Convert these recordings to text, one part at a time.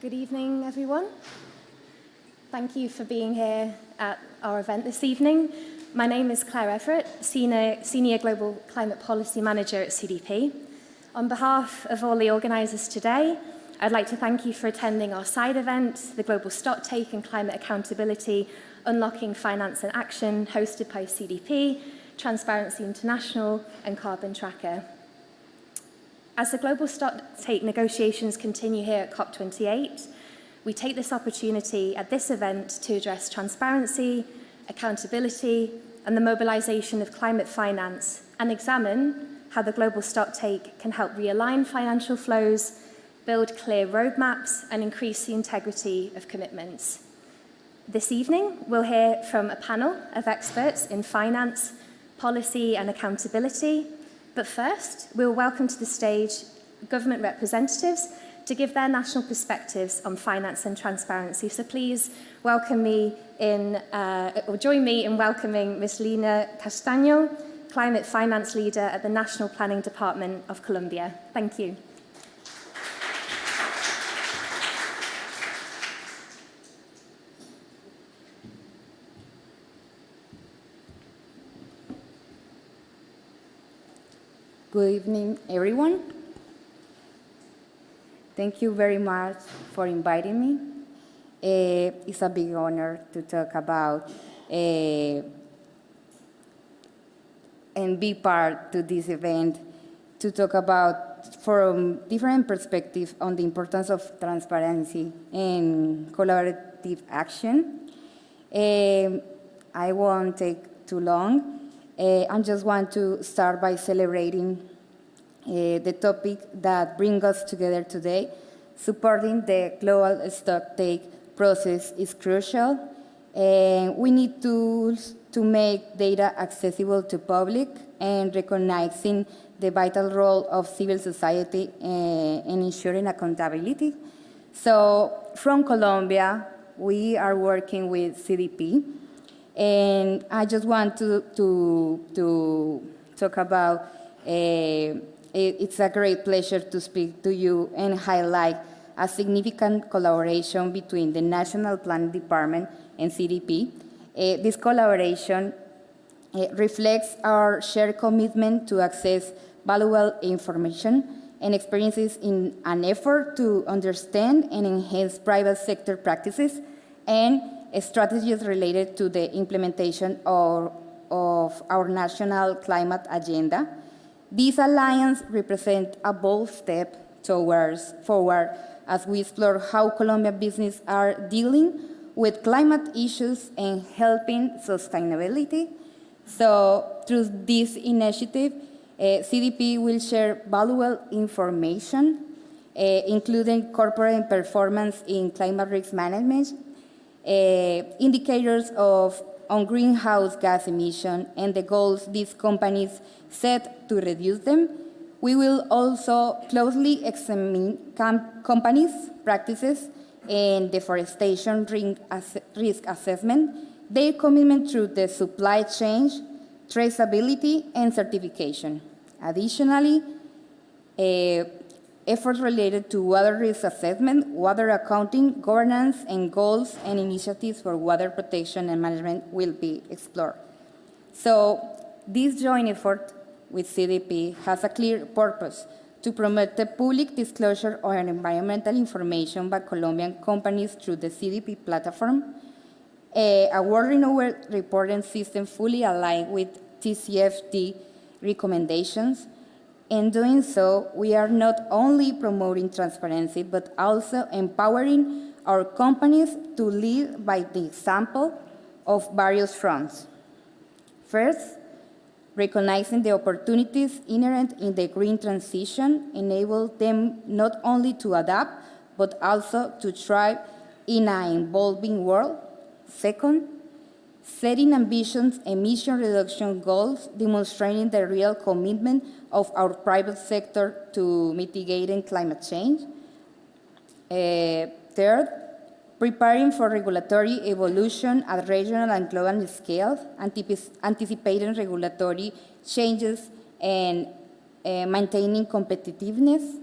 Good evening, everyone. Thank you for being here at our event this evening. My name is Claire Everett, Senior Global Climate Policy Manager at CDP. On behalf of all the organisers today, I'd like to thank you for attending our side event, the Global Stocktake and Climate Accountability, Unlocking Finance and Action, hosted by CDP, Transparency International and Carbon Tracker. As the Global Stocktake negotiations continue here at COP28, we take this opportunity at this event to address transparency, accountability, and the mobilization of climate finance, and examine how the Global Stocktake can help realign financial flows, build clear roadmaps, and increase the integrity of commitments. This evening, we'll hear from a panel of experts in finance, policy, and accountability. But first, we'll welcome to the stage government representatives to give their national perspectives on finance and transparency. So please welcome me in, or join me in welcoming Ms. Lina Castaño, Climate Finance Leader at the National Planning Department of Colombia. Thank you. Good evening, everyone. Thank you very much for inviting me. It's a big honor to talk about and be part to this event, to talk about from different perspectives on the importance of transparency and collaborative action. I won't take too long. I just want to start by celebrating the topic that brings us together today. Supporting the global stocktake process is crucial. We need tools to make data accessible to public and recognizing the vital role of civil society in ensuring accountability. So from Colombia, we are working with CDP. And I just want to talk about, it's a great pleasure to speak to you and highlight a significant collaboration between the National Planning Department and CDP. This collaboration reflects our shared commitment to access valuable information and experiences in an effort to understand and enhance private sector practices and strategies related to the implementation of our national climate agenda. This alliance represents a bold step forward as we explore how Colombian businesses are dealing with climate issues and helping sustainability. So through this initiative, CDP will share valuable information, including corporate performance in climate risk management, indicators on greenhouse gas emission and the goals these companies set to reduce them. We will also closely examine companies' practices in deforestation risk assessment, their commitment through the supply chain, traceability, and certification. Additionally, efforts related to water risk assessment, water accounting, governance, and goals and initiatives for water protection and management will be explored. So this joint effort with CDP has a clear purpose: to promote the public disclosure on environmental information by Colombian companies through the CDP platform, a world-renowned reporting system fully aligned with TCFD recommendations. In doing so, we are not only promoting transparency, but also empowering our companies to lead by the example of various fronts. First, recognizing the opportunities inherent in the green transition enable them not only to adapt, but also to thrive in an evolving world. Second, setting ambitious emission reduction goals, demonstrating the real commitment of our private sector to mitigating climate change. Third, preparing for regulatory evolution at regional and global scales, anticipating regulatory changes and maintaining competitiveness.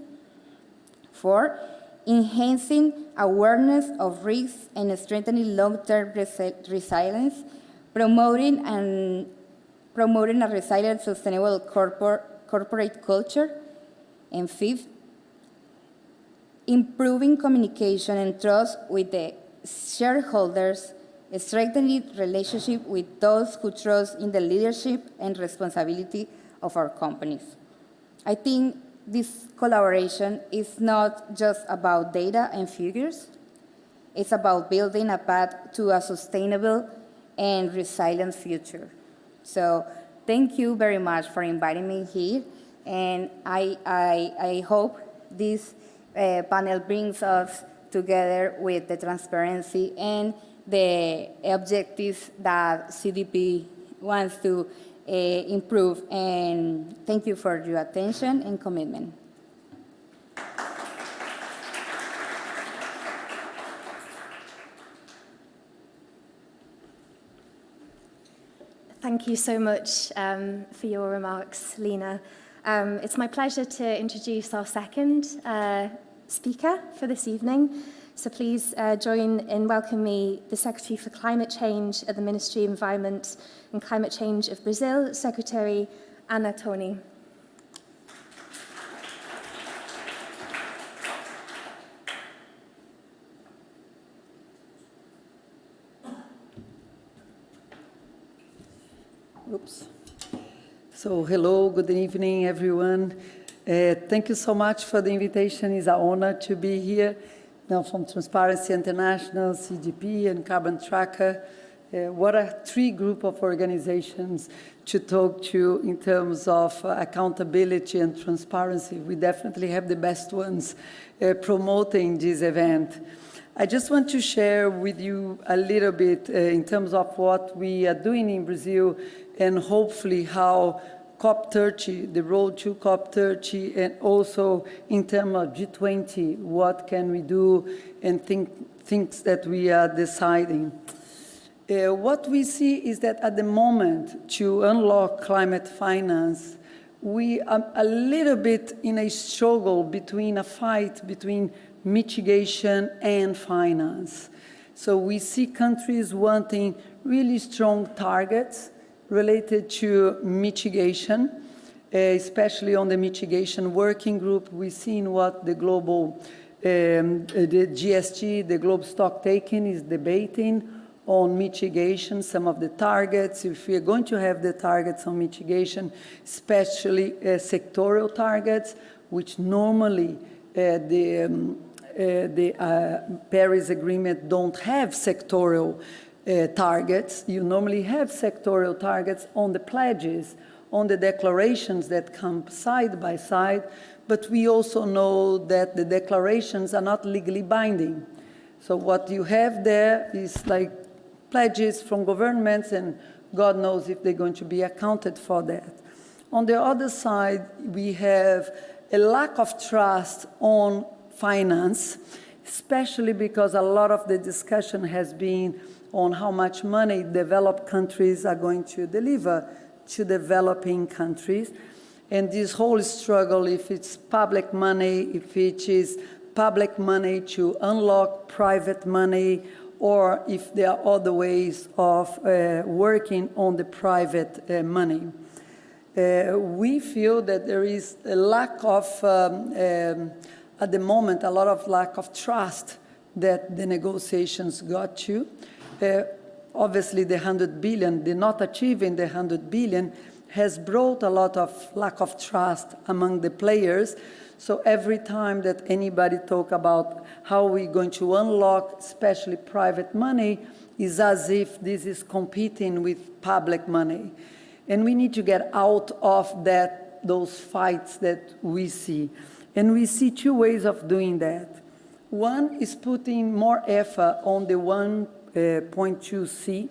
Four, enhancing awareness of risks and strengthening long-term resilience, promoting a resilient, sustainable corporate culture, and fifth, improving communication and trust with the shareholders, strengthening relationship with those who trust in the leadership and responsibility of our companies. I think this collaboration is not just about data and figures. It's about building a path to a sustainable and resilient future. So thank you very much for inviting me here. And I hope this panel brings us together with the transparency and the objectives that CDP wants to improve. And thank you for your attention and commitment. Thank you so much for your remarks, Lena. It's my pleasure to introduce our second speaker for this evening. So please join in welcoming me, the Secretary for Climate Change at the Ministry of Environment and Climate Change of Brazil, Secretary Ana Toni. Oops. So hello, good evening, everyone. Thank you so much for the invitation. It's an honor to be here. Now from Transparency International, CDP, and Carbon Tracker. What a three group of organizations to talk to in terms of accountability and transparency. We definitely have the best ones promoting this event. I just want to share with you a little bit in terms of what we are doing in Brazil and hopefully how COP30, the road to COP30, and also in terms of G20, what can we do and things that we are deciding. What we see is that at the moment, to unlock climate finance, we are a little bit in a struggle between a fight between mitigation and finance. So we see countries wanting really strong targets related to mitigation, especially on the mitigation working group. We've seen what the global, the GST, the global Stocktake is debating on mitigation, some of the targets. If we are going to have the targets on mitigation, especially sectoral targets, which normally the Paris Agreement don't have sectoral targets. You normally have sectoral targets on the pledges, on the declarations that come side by side, but we also know that the declarations are not legally binding. So what you have there is like pledges from governments, and God knows if they're going to be accounted for that. On the other side, we have a lack of trust on finance, especially because a lot of the discussion has been on how much money developed countries are going to deliver to developing countries. And this whole struggle, if it's public money, if it is public money to unlock private money, or if there are other ways of working on the private money. We feel that there is a lack of, at the moment, a lot of lack of trust that the negotiations got to. Obviously, the 100 billion, the not achieving the 100 billion has brought a lot of lack of trust among the players. So every time that anybody talk about how we're going to unlock, especially private money, is as if this is competing with public money. And we need to get out of those fights that we see. And we see two ways of doing that. One is putting more effort on the 1.2C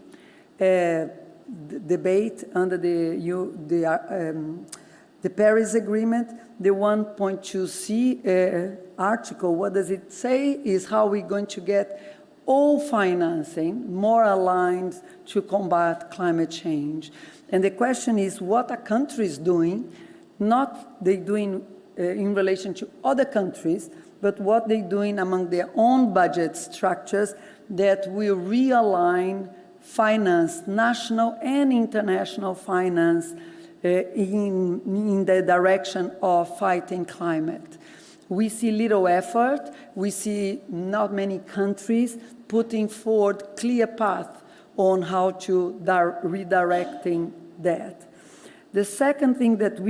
debate under the Paris Agreement. The 1.2C article, what does it say is how we're going to get all financing more aligned to combat climate change. And the question is, what are countries doing? Not they doing in relation to other countries, but what they're doing among their own budget structures that will realign finance, national and international finance, in the direction of fighting climate. We see little effort. We see not many countries putting forward clear path on how to redirecting that. The second thing that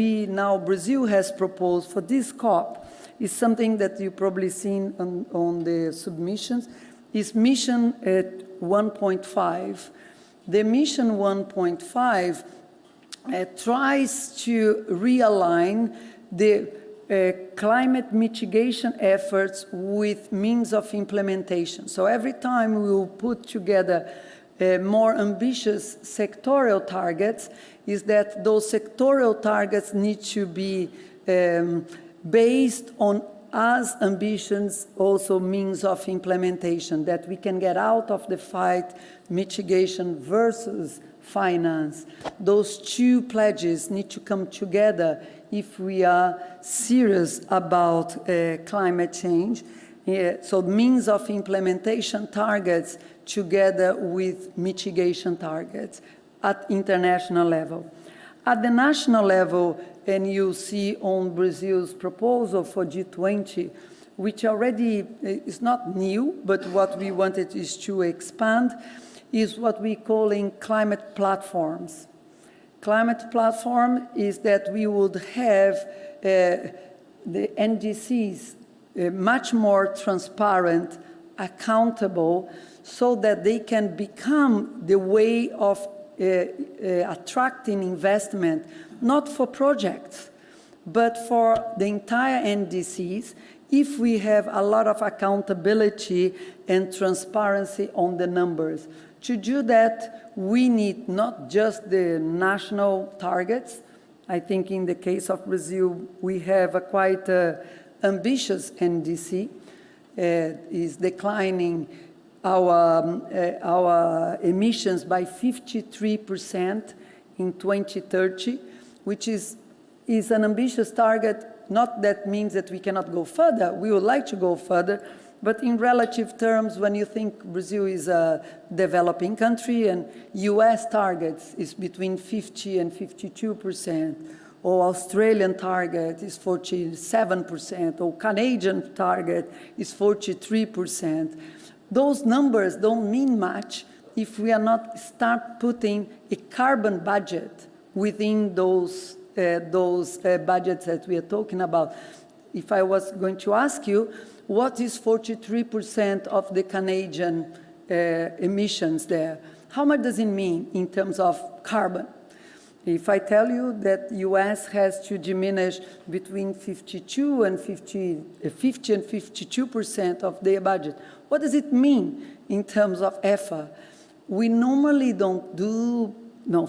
Brazil has proposed for this COP is something that you've probably seen on the submissions, is Mission 1.5. The Mission 1.5 tries to realign the climate mitigation efforts with means of implementation. So every time we will put together more ambitious sectorial targets, is that those sectorial targets need to be based on as ambitions, also means of implementation, that we can get out of the fight mitigation versus finance. Those two pledges need to come together if we are serious about climate change. So means of implementation targets together with mitigation targets at international level. At the national level, and you see on Brazil's proposal for G20, which already is not new, but what we wanted is to expand, is what we're calling climate platforms. Climate platform is that we would have the NDCs much more transparent, accountable, so that they can become the way of attracting investment, not for projects, but for the entire NDCs, if we have a lot of accountability and transparency on the numbers. To do that, we need not just the national targets. I think in the case of Brazil, we have a quite ambitious NDC, is declining our emissions by 53% in 2030, which is an ambitious target. Not that means that we cannot go further. We would like to go further, but in relative terms, when you think Brazil is a developing country and US targets is between 50 and 52%, or Australian target is 47%, or Canadian target is 43%. Those numbers don't mean much if we are not start putting a carbon budget within those budgets that we are talking about. If I was going to ask you, what is 43% of the Canadian emissions there? How much does it mean in terms of carbon? If I tell you that US has to diminish between 50 and 52% of their budget, what does it mean in terms of effort? We normally don't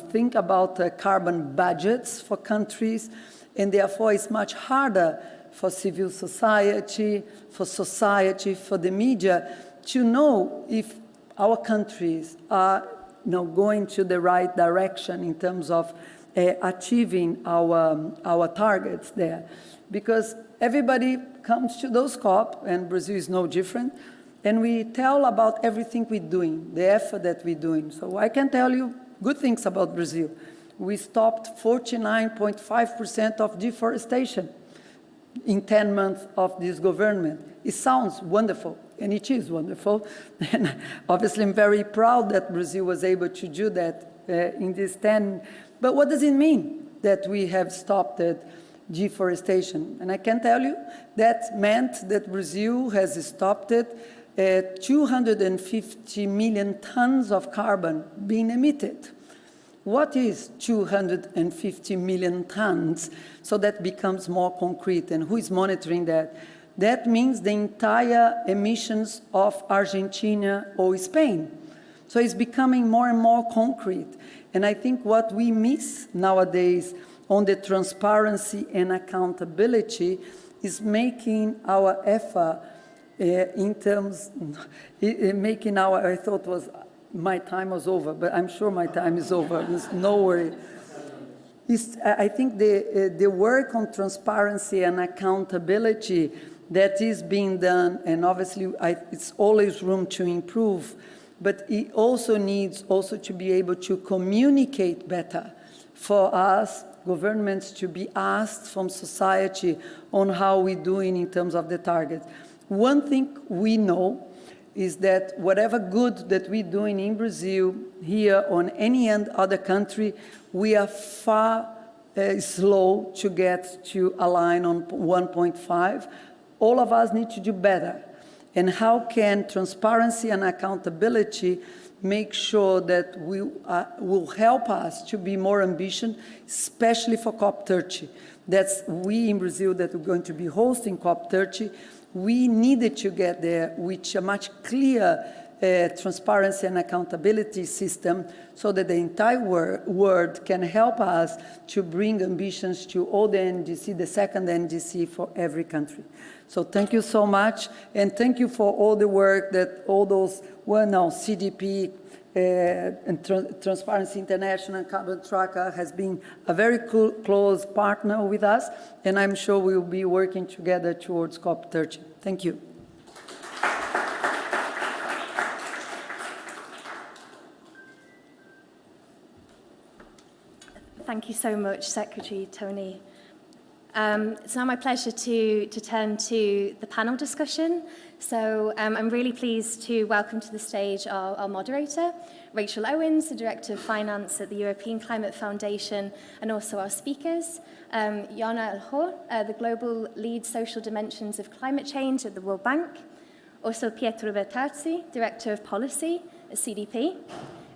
think about carbon budgets for countries, and therefore it's much harder for civil society, for the media, to know if our countries are going to the right direction in terms of achieving our targets there. Because everybody comes to those COP, and Brazil is no different, and we tell about everything we're doing, the effort that we're doing. So I can tell you good things about Brazil. We stopped 49.5% of deforestation in 10 months of this government. It sounds wonderful, and it is wonderful. And obviously, I'm very proud that Brazil was able to do that in this 10. But what does it mean that we have stopped deforestation? And I can tell you that meant that Brazil has stopped 250 million tons of carbon being emitted. What is 250 million tons? So that becomes more concrete. And who is monitoring that? That means the entire emissions of Argentina or Spain. So it's becoming more and more concrete. And I think what we miss nowadays on the transparency and accountability is making our effort I thought my time was over, but I'm sure my time is over. There's no worry. I think the work on transparency and accountability that is being done, and obviously it's always room to improve, but it also needs also to be able to communicate better for us, governments, to be asked from society on how we're doing in terms of the targets. One thing we know is that whatever good that we're doing in Brazil, here, or any other country, we are far slow to get to align on 1.5. All of us need to do better. And how can transparency and accountability make sure that we will help us to be more ambitious, especially for COP30? That's we in Brazil that are going to be hosting COP30. We needed to get there with a much clearer transparency and accountability system so that the entire world can help us to bring ambitions to all the NDC, the second NDC for every country. So thank you so much, and thank you for all the work that all those, well now, CDP, and Transparency International and Carbon Tracker has been a very close partner with us, and I'm sure we'll be working together towards COP30. Thank you. Thank you so much, Secretary Tony. It's now my pleasure to turn to the panel discussion. So I'm really pleased to welcome to the stage our moderator, Rachel Owens, the Director of Finance at the European Climate Foundation, and also our speakers, Jana Elhor, the Global Lead Social Dimensions of Climate Change at the World Bank, also Pietro Bertazzi, Director of Policy at CDP,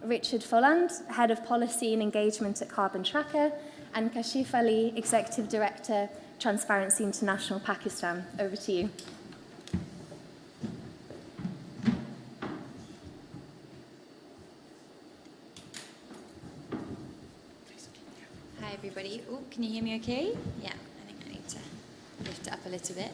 Richard Folland, Head of Policy and Engagement at Carbon Tracker, and Kashif Ali, Executive Director, Transparency International Pakistan. Over to you. Hi, everybody. Oh, can you hear me okay? Yeah, I think I need to lift it up a little bit.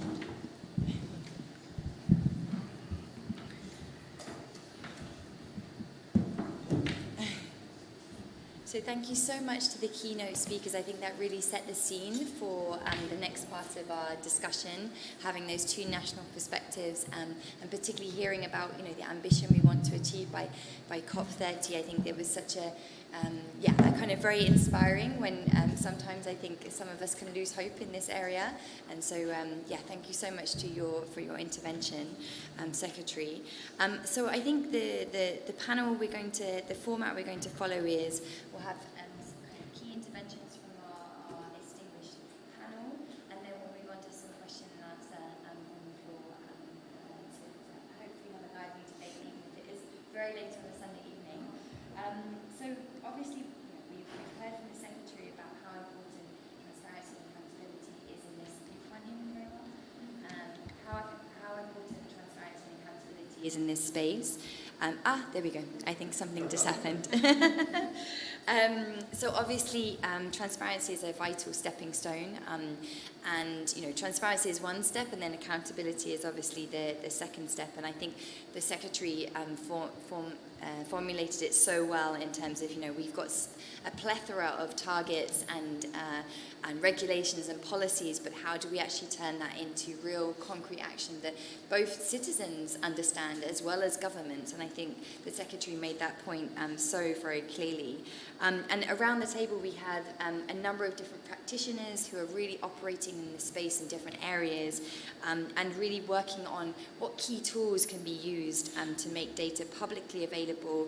So thank you so much to the keynote speakers. I think that really set the scene for the next part of our discussion, having those two national perspectives, and particularly hearing about the ambition we want to achieve by COP30. I think there was such a kind of very inspiring when sometimes I think some of us can lose hope in this area. And so, thank you so much for your intervention, Secretary. So I think the panel the format we're going to follow is we'll have some kind of key interventions from our distinguished panel, and then we'll move on to some question and answer on the floor to hopefully have a lively debate, even if it is very late on a Sunday evening. So obviously, we've heard from the Secretary about how important transparency and accountability is in this. You can't hear me very well. How important transparency and accountability is in this space. There we go. I think something just happened. So obviously, transparency is a vital stepping stone, and transparency is one step, and then accountability is obviously the second step. And I think the Secretary formulated it so well in terms of we've got a plethora of targets and regulations and policies, but how do we actually turn that into real concrete action that both citizens understand as well as governments? And I think the Secretary made that point so very clearly. And around the table we had a number of different practitioners who are really operating in this space in different areas, and really working on what key tools can be used to make data publicly available,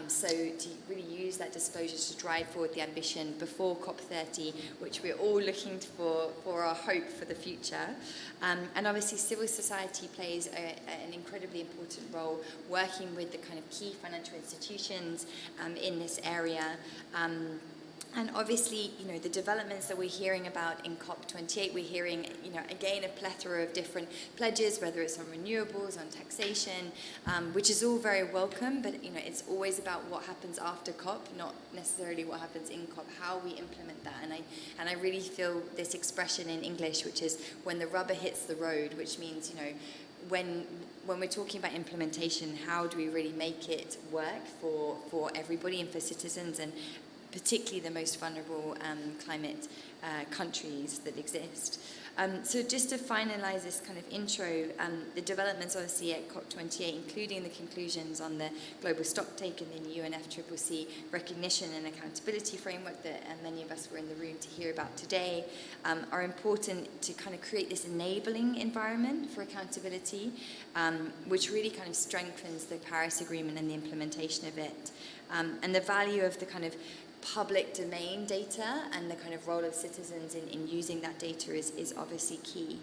so to really use that disclosure to drive forward the ambition before COP30, which we're all looking for our hope for the future. And obviously civil society plays an incredibly important role, working with the kind of key financial institutions in this area. And obviously, the developments that we're hearing about in COP28, we're hearing, again, a plethora of different pledges, whether it's on renewables, on taxation, which is all very welcome, but, it's always about what happens after COP, not necessarily what happens in COP, how we implement that. And I really feel this expression in English, which is when the rubber hits the road, which means, when we're talking about implementation, how do we really make it work for everybody and for citizens? And particularly the most vulnerable climate countries that exist. So just to finalise this kind of intro, the developments obviously at COP28, including the conclusions on the global stocktake and the UNFCCC recognition and accountability framework that many of us were in the room to hear about today, are important to kind of create this enabling environment for accountability, which really kind of strengthens the Paris Agreement and the implementation of it. And the value of the kind of public domain data and the kind of role of citizens in using that data is obviously key.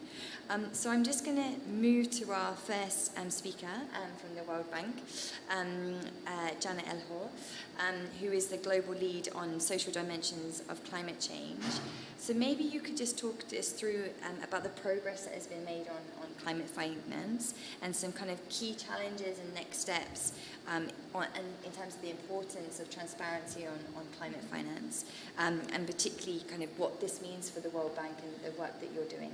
So I'm just going to move to our first speaker from the World Bank, Janet Elhor, who is the global lead on social dimensions of climate change. So maybe you could just talk us through about the progress that has been made on climate finance and some kind of key challenges and next steps and in terms of the importance of transparency on climate finance, and particularly kind of what this means for the World Bank and the work that you're doing.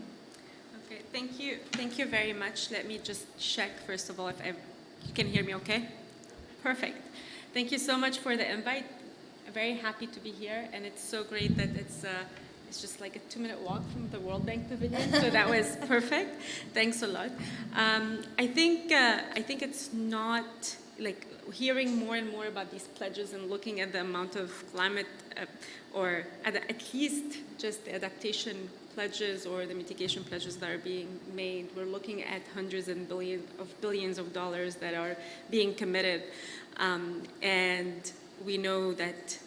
Okay, thank you. Thank you very much. Let me just check, first of all, if you can hear me okay? Perfect. Thank you so much for the invite. I'm very happy to be here, and it's so great that it's just like a 2-minute walk from the World Bank Pavilion, so that was perfect. Thanks a lot. I think it's not like hearing more and more about these pledges and looking at the amount of climate, or at least just the adaptation pledges or the mitigation pledges that are being made. We're looking at hundreds and billions of dollars that are being committed, and we know that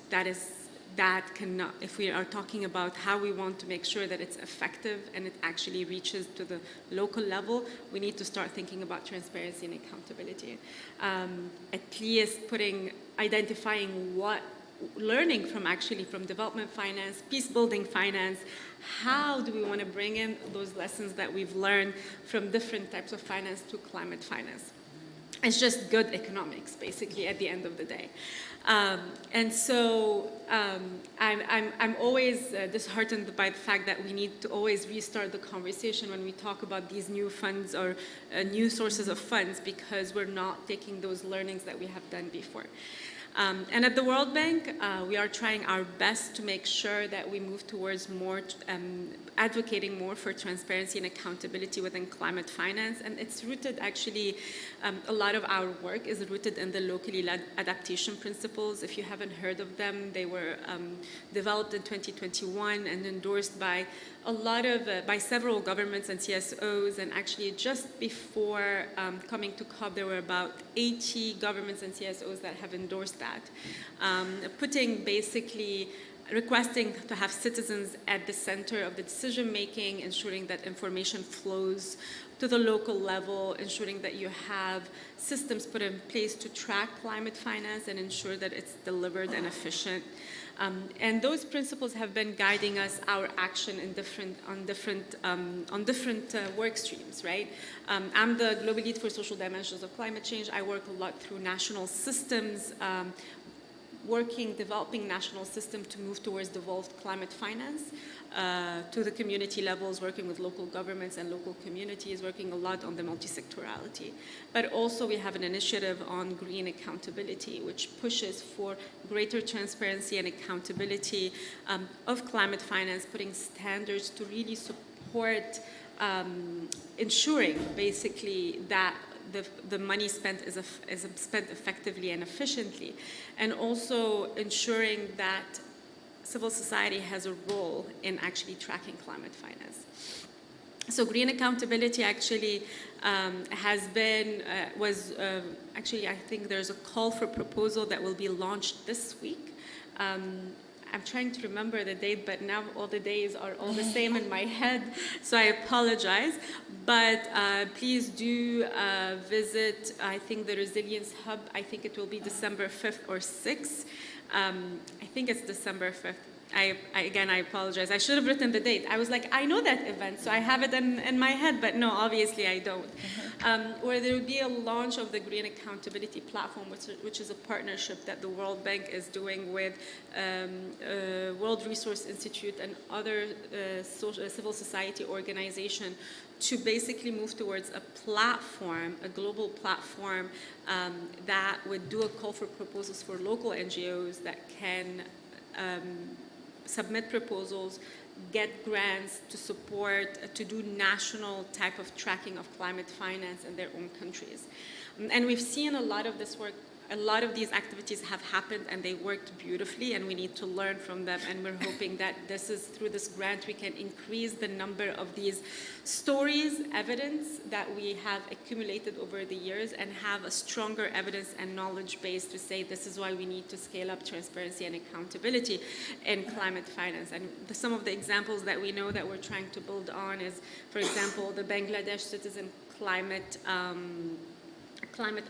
cannot, if we are talking about how we want to make sure that it's effective and it actually reaches to the local level, we need to start thinking about transparency and accountability. At least identifying learning from development finance, peace building finance, how do we want to bring in those lessons that we've learned from different types of finance to climate finance. It's just good economics, basically, at the end of the day. And so I'm always disheartened by the fact that we need to always restart the conversation when we talk about these new funds or new sources of funds, because we're not taking those learnings that we have done before. And at the World Bank, we are trying our best to make sure that we move towards more, advocating more for transparency and accountability within climate finance. And it's rooted, actually, a lot of our work is rooted in the locally led adaptation principles. If you haven't heard of them, they were developed in 2021 and endorsed by by several governments and CSOs. And actually, just before coming to COP, there were about 80 governments and CSOs that have endorsed that, requesting to have citizens at the center of the decision making, ensuring that information flows to the local level, ensuring that you have systems put in place to track climate finance and ensure that it's delivered and efficient. And those principles have been guiding us, our action on different work streams, right? I'm the global lead for social dimensions of climate change. I work a lot through national systems, developing national system to move towards devolved climate finance, to the community levels, working with local governments and local communities, working a lot on the multisectorality. But also we have an initiative on green accountability, which pushes for greater transparency and accountability of climate finance, putting standards to really support ensuring basically that the money spent is spent effectively and efficiently, and also ensuring that civil society has a role in actually tracking climate finance. So green accountability actually actually, I think there's a call for proposal that will be launched this week. I'm trying to remember the date, but now all the days are all the same in my head, so I apologize. But please do visit, I think, the Resilience Hub. I think it will be December 5th or 6th. I think it's December 5th. Again, I apologize. I should have written the date. I was like, I know that event, so I have it in my head, but no, obviously I don't. Where there will be a launch of the Green Accountability Platform, which is a partnership that the World Bank is doing with World Resource Institute and other civil society organization, to basically move towards a platform, a global platform that would do a call for proposals for local NGOs that can submit proposals, get grants to support, to do national type of tracking of climate finance in their own countries. And we've seen a lot of this work, a lot of these activities have happened and they worked beautifully, and we need to learn from them, and we're hoping that through this grant we can increase the number of these stories, evidence that we have accumulated over the years, and have a stronger evidence and knowledge base to say this is why we need to scale up transparency and accountability in climate finance. And some of the examples that we know that we're trying to build on is, for example, the Bangladesh citizen climate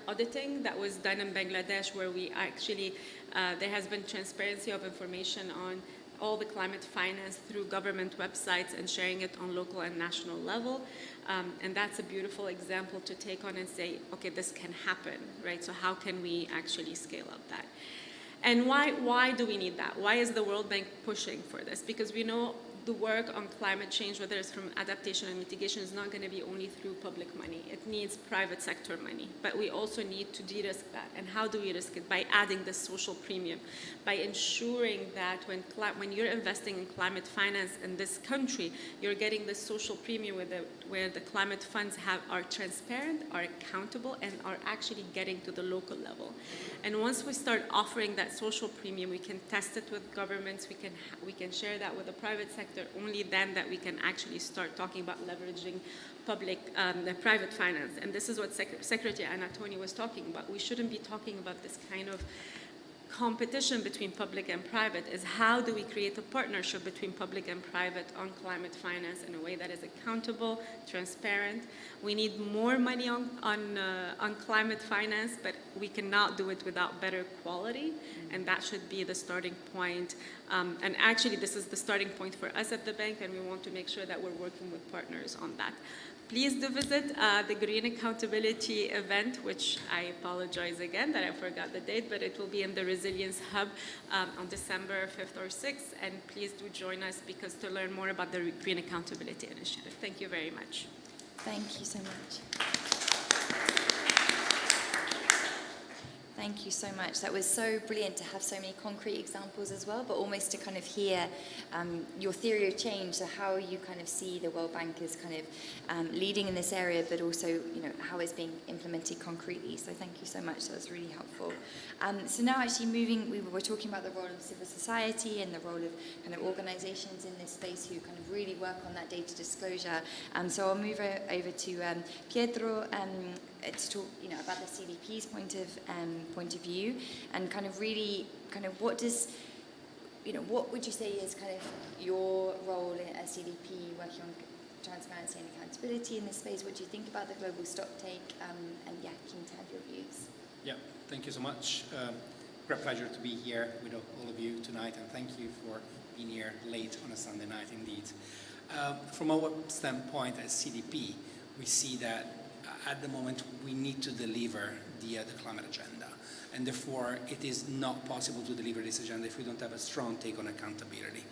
auditing that was done in Bangladesh, where we actually, there has been transparency of information on all the climate finance through government websites and sharing it on local and national level. And that's a beautiful example to take on and say, okay, this can happen, right? So how can we actually scale up that? And why do we need that? Why is the World Bank pushing for this? Because we know the work on climate change, whether it's from adaptation and mitigation, is not going to be only through public money. It needs private sector money. But we also need to de-risk that. And how do we risk it? By adding this social premium, by ensuring that when you're investing in climate finance in this country, you're getting this social premium where the climate funds are transparent, are accountable, and are actually getting to the local level. And once we start offering that social premium, we can test it with governments, we can share that with the private sector. Only then that we can actually start talking about leveraging private finance. And this is what Secretary Anatoni was talking about. We shouldn't be talking about this kind of competition between public and private. Is how do we create a partnership between public and private on climate finance in a way that is accountable, transparent. We need more money on climate finance, but we cannot do it without better quality, and that should be the starting point. And actually, this is the starting point for us at the bank, and we want to make sure that we're working with partners on that. Please do visit the Green Accountability event, which I apologize again that I forgot the date, but it will be in the Resilience Hub on December 5th or 6th. And please do join us to learn more about the Green Accountability Initiative. Thank you very much. Thank you so much. Thank you so much. That was so brilliant to have so many concrete examples as well, but almost to kind of hear your theory of change, so how you kind of see the World Bank as kind of leading in this area, but also, how it's being implemented concretely. So thank you so much. That was really helpful. So now actually we were talking about the role of civil society and the role of kind of organizations in this space who kind of really work on that data disclosure. So I'll move over to Pietro to talk, about the CDP's point of view, and kind of really, what would you say is kind of your role as CDP working on transparency and accountability in this space? What do you think about the global stocktake? And yeah, keen to have your views. Yeah, thank you so much. Great pleasure to be here with all of you tonight, and thank you for being here late on a Sunday night indeed. From our standpoint as CDP, we see that at the moment we need to deliver the climate agenda, and therefore it is not possible to deliver this agenda if we don't have a strong take on accountability.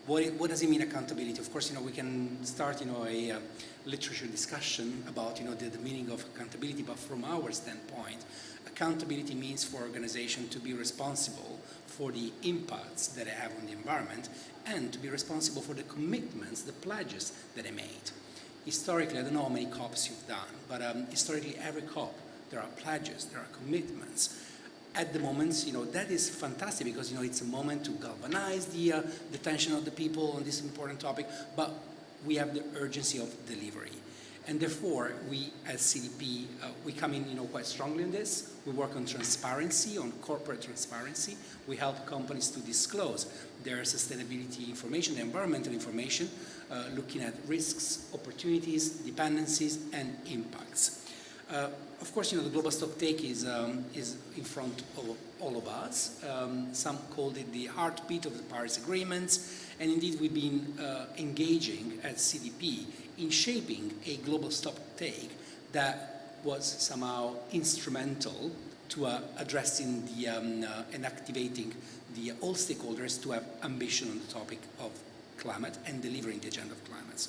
What does it mean, accountability? Of course, we can start, a literature discussion about, the meaning of accountability, but from our standpoint, accountability means for organizations to be responsible for the impacts that they have on the environment, and to be responsible for the commitments, the pledges that they made. Historically, I don't know how many COPs you've done, but historically every COP, there are pledges, there are commitments. At the moment, that is fantastic because, it's a moment to galvanize the attention of the people on this important topic, but we have the urgency of delivery. And therefore, we as CDP, we come in, quite strongly in this. We work on transparency, on corporate transparency. We help companies to disclose their sustainability information, their environmental information, looking at risks, opportunities, dependencies, and impacts. Of course, the global stocktake is in front of all of us. Some called it the heartbeat of the Paris agreements, and indeed we've been engaging at CDP in shaping a global stocktake that was somehow instrumental to addressing and activating all stakeholders to have ambition on the topic of climate and delivering the agenda of climate.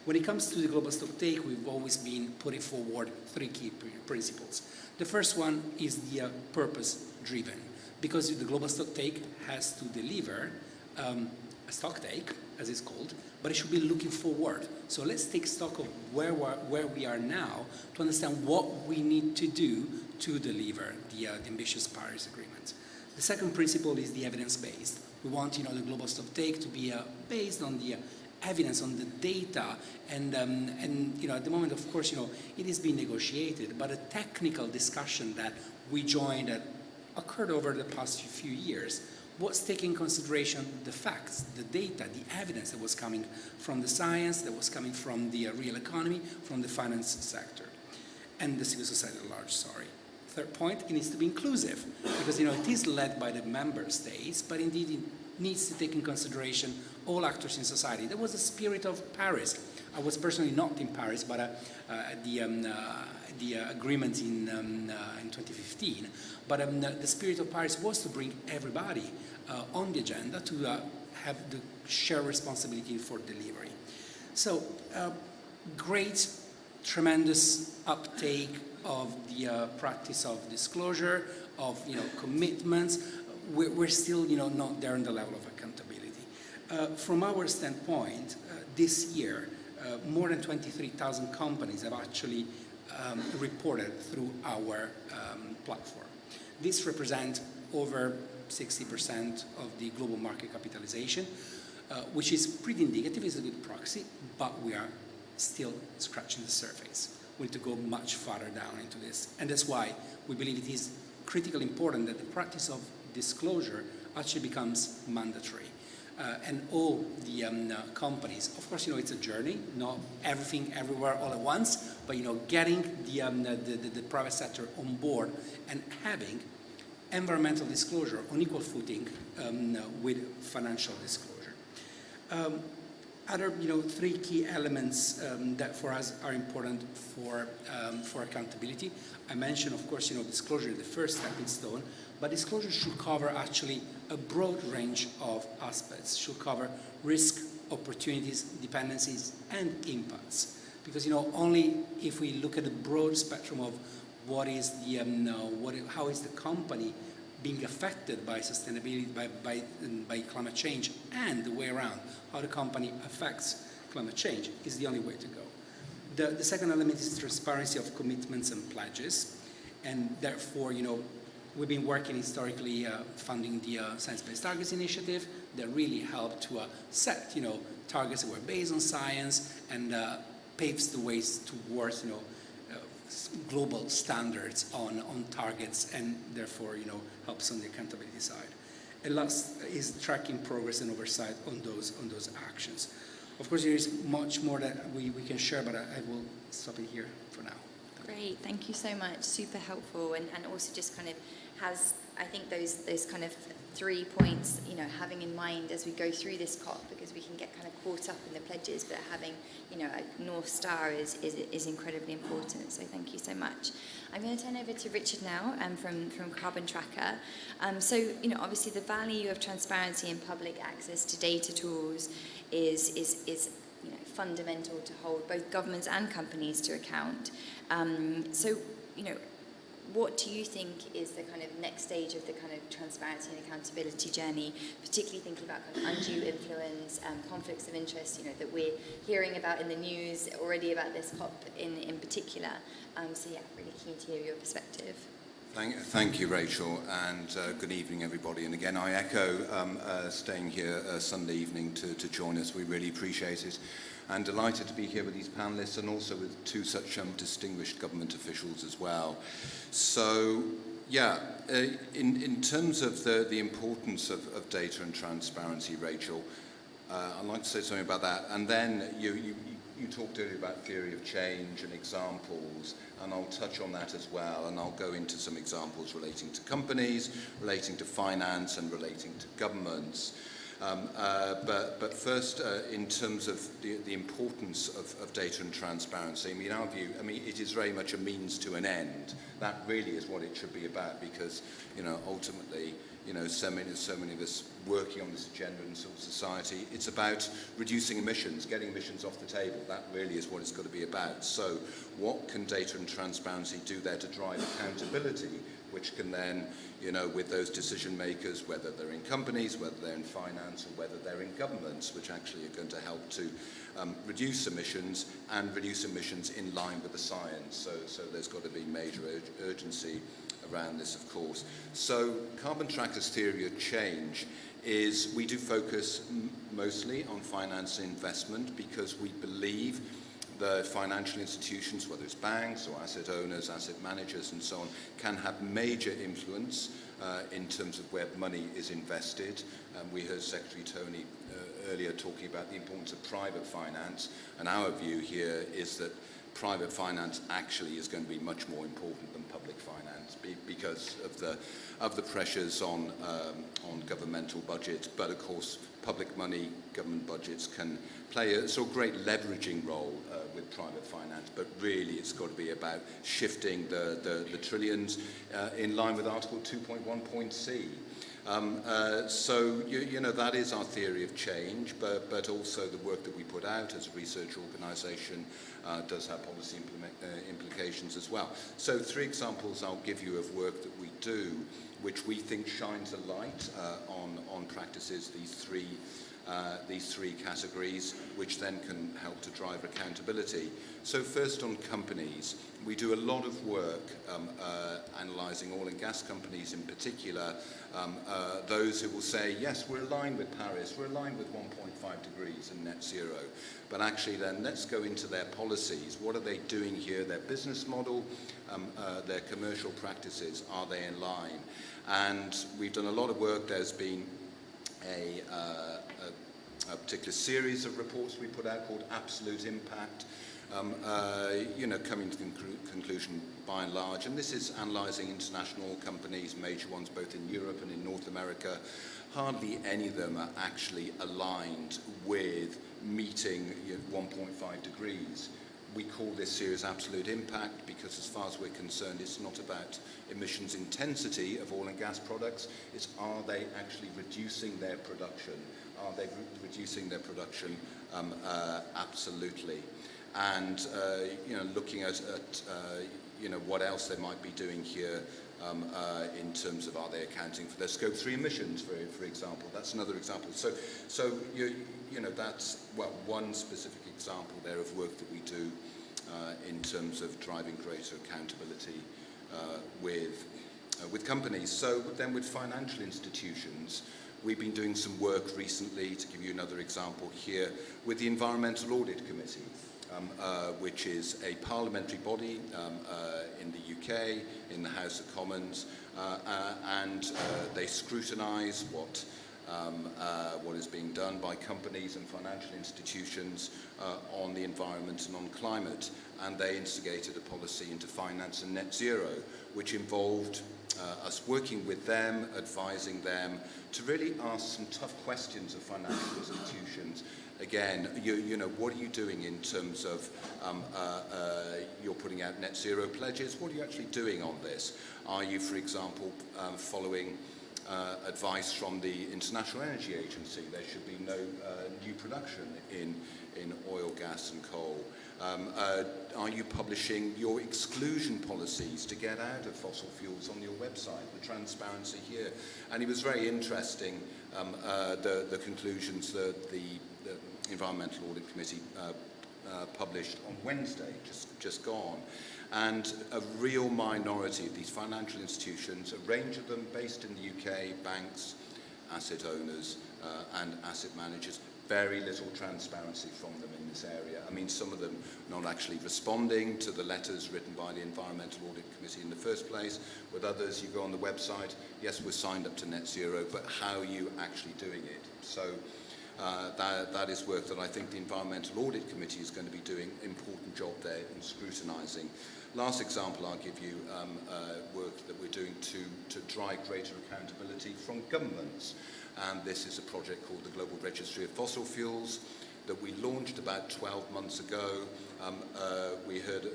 When it comes to the global stocktake, we've always been putting forward three key principles. The first one is the purpose-driven. because the global stocktake has to deliver a stocktake, as it's called, but it should be looking forward. So let's take stock of where we are now to understand what we need to do to deliver the ambitious Paris Agreement. The second principle is the evidence-based. We want, the global stocktake to be based on the evidence, on the data, and at the moment, of course, it is being negotiated, but a technical discussion that we joined that occurred over the past few years was taking in consideration the facts, the data, the evidence that was coming from the science, that was coming from the real economy, from the finance sector, and the civil society at large, sorry. Third point, it needs to be inclusive, because it is led by the member states, but indeed it needs to take in consideration all actors in society. There was the spirit of Paris. I was personally not in Paris, but at the agreement in 2015. But the spirit of Paris was to bring everybody on the agenda to have the shared responsibility for delivery. So great, tremendous uptake of the practice of disclosure, of commitments. We're still not there on the level of accountability. From our standpoint, this year, more than 23,000 companies have actually reported through our platform. This represents over 60% of the global market capitalization, which is pretty indicative, is a good proxy, but we are still scratching the surface. We need to go much farther down into this. And that's why we believe it is critically important that the practice of disclosure actually becomes mandatory. And all the companies, of course, it's a journey, not everything everywhere all at once, but getting the private sector on board and having environmental disclosure on equal footing with financial disclosure. Other, three key elements that for us are important for accountability. I mentioned, of course, disclosure is the first stepping stone, but disclosure should cover actually a broad range of aspects. Should cover risk, opportunities, dependencies, and impacts. Because only if we look at the broad spectrum of what is the how is the company being affected by sustainability, by climate change, and the way around, how the company affects climate change, is the only way to go. The second element is transparency of commitments and pledges, and therefore, we've been working historically funding the Science-Based Targets Initiative that really helped to set, targets that were based on science and paves the ways towards, global standards on targets, and therefore, helps on the accountability side. And last is tracking progress and oversight on those actions. Of course, there is much more that we can share, but I will stop it here for now. Great, thank you so much. Super helpful, and also just kind of has, I think, those kind of 3 points, having in mind as we go through this COP, because we can get kind of caught up in the pledges, but having, a North Star is incredibly important. So thank you so much. I'm going to turn over to Richard now from Carbon Tracker. So, obviously the value of transparency and public access to data tools is fundamental to hold both governments and companies to account. So, what do you think is the kind of next stage of the kind of transparency and accountability journey, particularly thinking about kind of undue influence, conflicts of interest, that we're hearing about in the news already about this COP in particular. So yeah, really keen to hear your perspective. Thank you, Rachel, and good evening, everybody. And again, I echo staying here Sunday evening to join us. We really appreciate it. And delighted to be here with these panellists and also with two such distinguished government officials as well. So, yeah, in terms of the importance of data and transparency, Rachel, I'd like to say something about that. And then you talked earlier about theory of change and examples, and I'll touch on that as well. And I'll go into some examples relating to companies, relating to finance, and relating to governments. But first, in terms of the importance of data and transparency, in our view, it is very much a means to an end. That really is what it should be about, because, ultimately, so many of us working on this agenda in civil society, it's about reducing emissions, getting emissions off the table. That really is what it's got to be about. So what can data and transparency do there to drive accountability which can then, with those decision makers, whether they're in companies, whether they're in finance, or whether they're in governments, which actually are going to help to reduce emissions and reduce emissions in line with the science. So there's got to be major urgency around this, of course. So Carbon Tracker's theory of change is we do focus mostly on finance and investment because we believe the financial institutions, whether it's banks or asset owners, asset managers and so on, can have major influence in terms of where money is invested. We heard Secretary Tony earlier talking about the importance of private finance, and our view here is that private finance actually is going to be much more important than public finance because of the pressures on governmental budgets. But of course, public money, government budgets can play a sort of great leveraging role with private finance. But really, it's got to be about shifting the trillions in line with Article 2.1.c. So that is our theory of change, but also the work that we put out as a research organisation does have policy implications as well. So 3 examples I'll give you of work that we do, which we think shines a light on practices, these three categories, which then can help to drive accountability. So first on companies, we do a lot of work analysing oil and gas companies in particular, those who will say, yes, we're aligned with Paris, we're aligned with 1.5 degrees and net zero, but actually then let's go into their policies. What are they doing here? Their business model, their commercial practices, are they in line? And we've done a lot of work. There's been a particular series of reports we put out called Absolute Impact, coming to the conclusion by and large, and this is analysing international companies, major ones both in Europe and in North America. Hardly any of them are actually aligned with meeting 1.5 degrees. We call this series Absolute Impact because as far as we're concerned, it's not about emissions intensity of oil and gas products, it's are they actually reducing their production? Are they reducing their production? Absolutely. And looking at what else they might be doing here in terms of are they accounting for their Scope 3 emissions, for example. That's another example. So that's one specific example there of work that we do in terms of driving greater accountability with companies. So then with financial institutions, we've been doing some work recently, to give you another example here, with the Environmental Audit Committee, which is a parliamentary body in the UK, in the House of Commons, and they scrutinise what is being done by companies and financial institutions on the environment and on climate. And they instigated a policy into finance and net zero, which involved us working with them, advising them to really ask some tough questions of financial institutions. Again, what are you doing in terms of you're putting out net zero pledges? What are you actually doing on this? Are you, for example, following advice from the International Energy Agency? There should be no new production in oil, gas and coal. Are you publishing your exclusion policies to get out of fossil fuels on your website? The transparency here. And it was very interesting, the conclusions that the Environmental Audit Committee published on Wednesday, just gone. And a real minority of these financial institutions, a range of them based in the UK, banks, asset owners and asset managers, very little transparency from them in this area. I mean, some of them not actually responding to the letters written by the Environmental Audit Committee in the first place. With others, you go on the website, yes, we're signed up to net zero, but how are you actually doing it? So that is work that I think the Environmental Audit Committee is going to be doing an important job there in scrutinising. Last example I'll give you, work that we're doing to drive greater accountability from governments. And this is a project called the Global Registry of Fossil Fuels that we launched about 12 months ago. We heard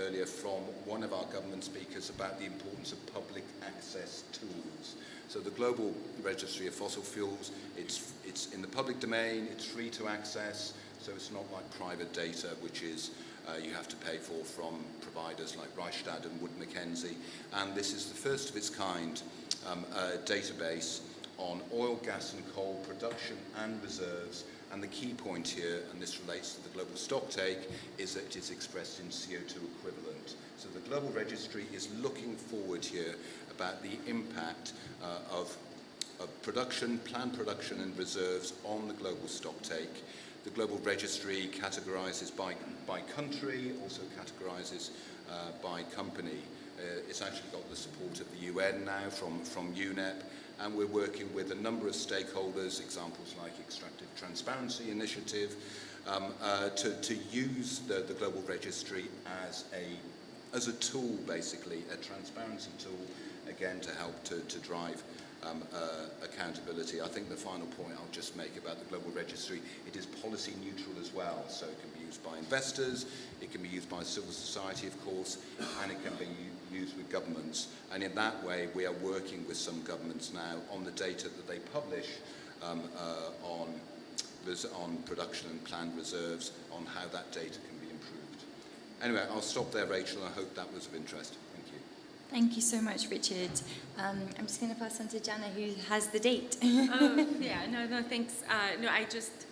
earlier from one of our government speakers about the importance of public access tools. So the Global Registry of Fossil Fuels, it's in the public domain, it's free to access. So it's not like private data, which is you have to pay for from providers like Rystad and Wood Mackenzie. And this is the first of its kind database on oil, gas and coal production and reserves. And the key point here, and this relates to the global stocktake, is that it is expressed in CO2 equivalent. So the global registry is looking forward here about the impact of production, planned production and reserves on the global stocktake. The global registry categorizes by country, also categorizes by company. It's actually got the support of the UN now from UNEP, and we're working with a number of stakeholders, examples like Extractive Transparency Initiative, to use the global registry as a tool, basically, a transparency tool, again, to help to drive accountability. I think the final point I'll just make about the global registry, it is policy neutral as well, so it can be used by investors, it can be used by civil society, of course, and it can be used with governments. And in that way, we are working with some governments now on the data that they publish on production and planned reserves, on how that data can be improved. Anyway, I'll stop there, Rachel, and I hope that was of interest. Thank you. Thank you so much, Richard. I'm just going to pass on to Jana, who has the date. No, thanks.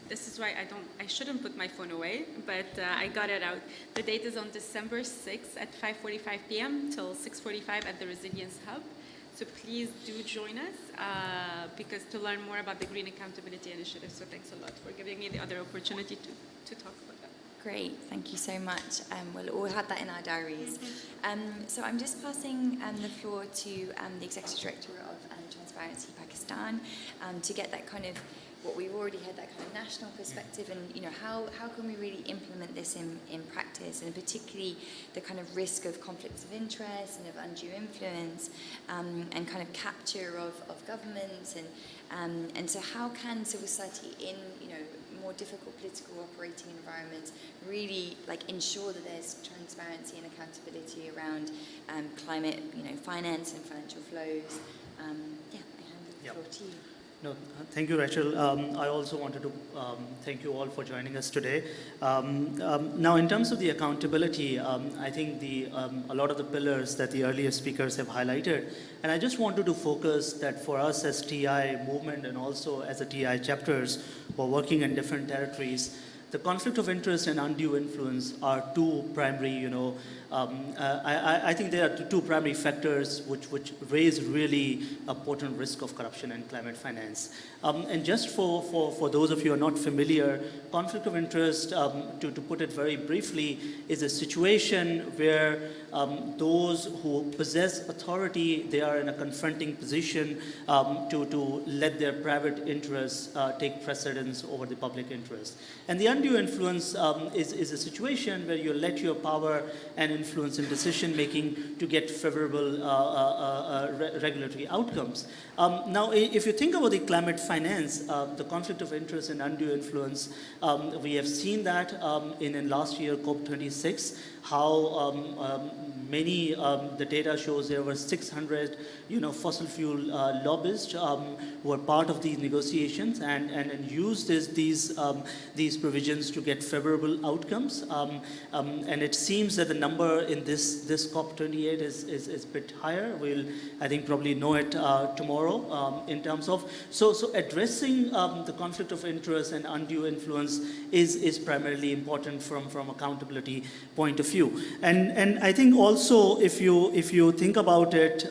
This is why I shouldn't put my phone away, but I got it out. The date is on December 6th at 5:45 p.m. till 6:45 at the Resilience Hub. So please do join us because to learn more about the Green Accountability Initiative. So thanks a lot for giving me the other opportunity to talk about that. Great, thank you so much. We'll all have that in our diaries. So I'm just passing the floor to the Executive Director of Transparency Pakistan to get that kind of, what we've already had, that kind of national perspective, and how can we really implement this in practice, and particularly the kind of risk of conflicts of interest and of undue influence, and kind of capture of governments, and so how can civil society in more difficult political operating environments really ensure that there's transparency and accountability around climate finance and financial flows. I hand the floor to you. No, thank you, Rachel. I also wanted to thank you all for joining us today. Now, in terms of the accountability, I think a lot of the pillars that the earlier speakers have highlighted, and I just wanted to focus that for us as TI movement and also as a TI chapters who are working in different territories, the conflict of interest and undue influence are two primary, I think there are two primary factors which raise really a potent risk of corruption and climate finance. And just for those of you who are not familiar, conflict of interest, to put it very briefly, is a situation where those who possess authority, they are in a confronting position to let their private interests take precedence over the public interest. And the undue influence is a situation where you let your power and influence in decision making to get favorable regulatory outcomes. Now, if you think about the climate finance, the conflict of interest and undue influence, we have seen that in last year COP26, how many, the data shows there were 600 fossil fuel lobbyists who were part of these negotiations and used these provisions to get favorable outcomes. And it seems that the number in this COP28 is a bit higher. We'll, I think, probably know it tomorrow in terms of, so addressing the conflict of interest and undue influence is primarily important from accountability point of view. And I think also if you think about it,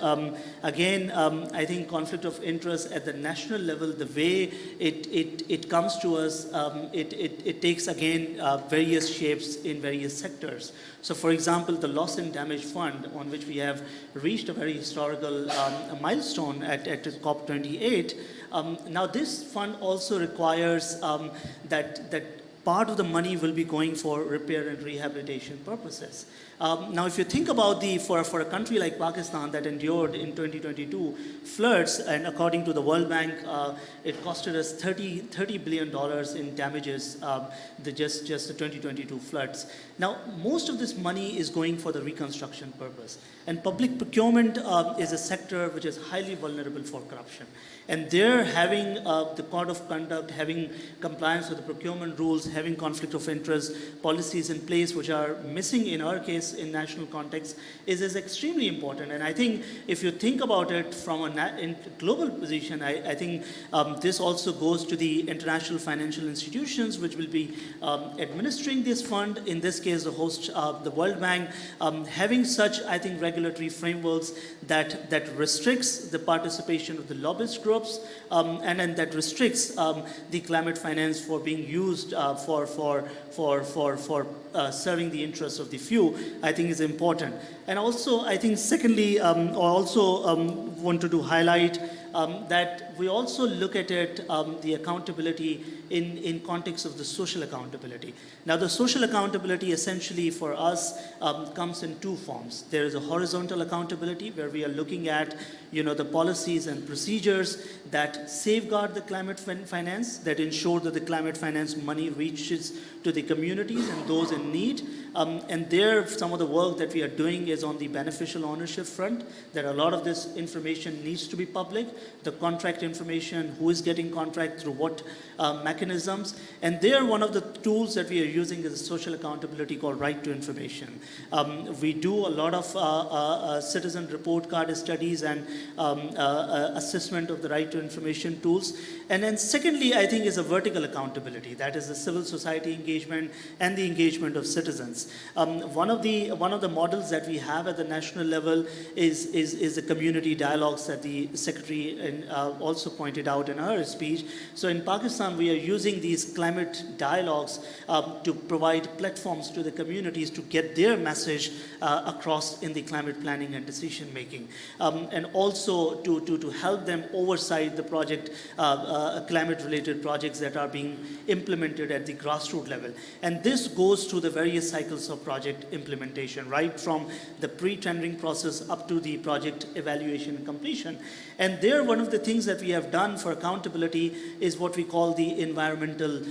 again, I think conflict of interest at the national level, the way it comes to us, it takes again various shapes in various sectors. So for example, the Loss and Damage Fund, on which we have reached a very historical milestone at COP28. Now this fund also requires that part of the money will be going for repair and rehabilitation purposes. Now, if you think about for a country like Pakistan that endured in 2022 floods, and according to the World Bank, it costed us $30 billion in damages, just the 2022 floods. Now, most of this money is going for the reconstruction purpose. And public procurement is a sector which is highly vulnerable for corruption. And there, having the code of conduct, having compliance with the procurement rules, having conflict of interest policies in place, which are missing in our case in national context, is extremely important. And I think if you think about it from a global position, I think this also goes to the international financial institutions, which will be administering this fund, in this case the host, the World Bank, having such, I think, regulatory frameworks that restricts the participation of the lobbyist groups, and then that restricts the climate finance for being used for serving the interests of the few, I think is important. And also, I think secondly, I also wanted to highlight that we also look at it, the accountability in context of the social accountability. Now, the social accountability essentially for us comes in two forms. There is a horizontal accountability where we are looking at, the policies and procedures that safeguard the climate finance, that ensure that the climate finance money reaches to the communities and those in need. And there, some of the work that we are doing is on the beneficial ownership front, that a lot of this information needs to be public, the contract information, who is getting contract, through what mechanisms. And there, one of the tools that we are using is a social accountability called right to information. We do a lot of citizen report card studies and assessment of the right to information tools. And then secondly, I think, is a vertical accountability, that is the civil society engagement and the engagement of citizens. One of the models that we have at the national level is the community dialogues that the Secretary also pointed out in her speech. So in Pakistan, we are using these climate dialogues to provide platforms to the communities to get their message across in the climate planning and decision making, and also to help them oversight the project, climate-related projects that are being implemented at the grassroots level. And this goes through the various cycles of project implementation, right from the pre-tendering process up to the project evaluation and completion. And there, one of the things that we have done for accountability is what we call the environmental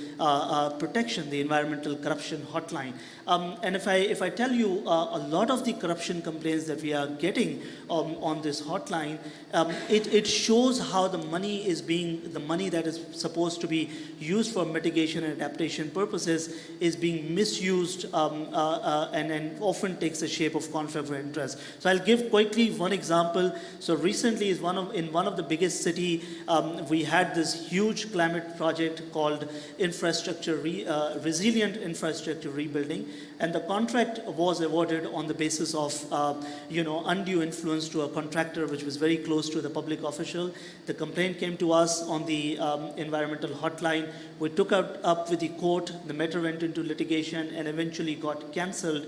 protection, the environmental corruption hotline. And if I tell you a lot of the corruption complaints that we are getting on this hotline, it shows how the money that is supposed to be used for mitigation and adaptation purposes is being misused, and often takes the shape of conflict of interest. So I'll give quickly one example. So recently, in one of the biggest city, we had this huge climate project called resilient infrastructure rebuilding, and the contract was awarded on the basis of undue influence to a contractor which was very close to the public official. The complaint came to us on the environmental hotline. We took it up with the court. The matter went into litigation and eventually got cancelled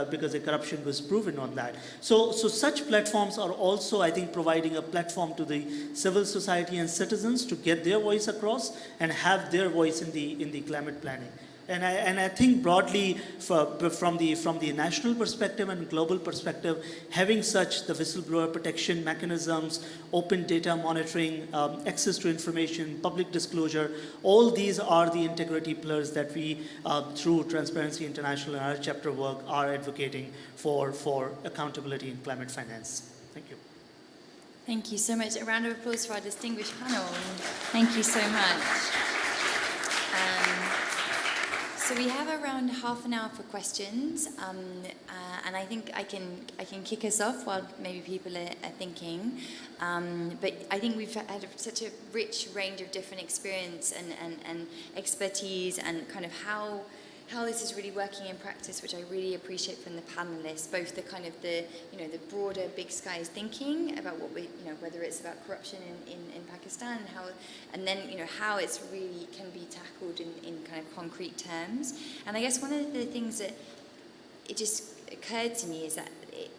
because the corruption was proven on that. So such platforms are also, I think, providing a platform to the civil society and citizens to get their voice across and have their voice in the climate planning. And I think broadly, from the national perspective and global perspective, having such the whistleblower protection mechanisms, open data monitoring, access to information, public disclosure, all these are the integrity pillars that we, through Transparency International and our chapter work, are advocating for accountability in climate finance. Thank you. Thank you so much. A round of applause for our distinguished panel. Thank you so much. So we have around half an hour for questions, and I think I can kick us off while maybe people are thinking. But I think we've had such a rich range of different experience and expertise, and kind of how this is really working in practice, which I really appreciate from the panelists, both the kind of the broader big skies thinking about what we, whether it's about corruption in Pakistan, and then how it's really can be tackled in kind of concrete terms. And I guess one of the things that it just occurred to me is that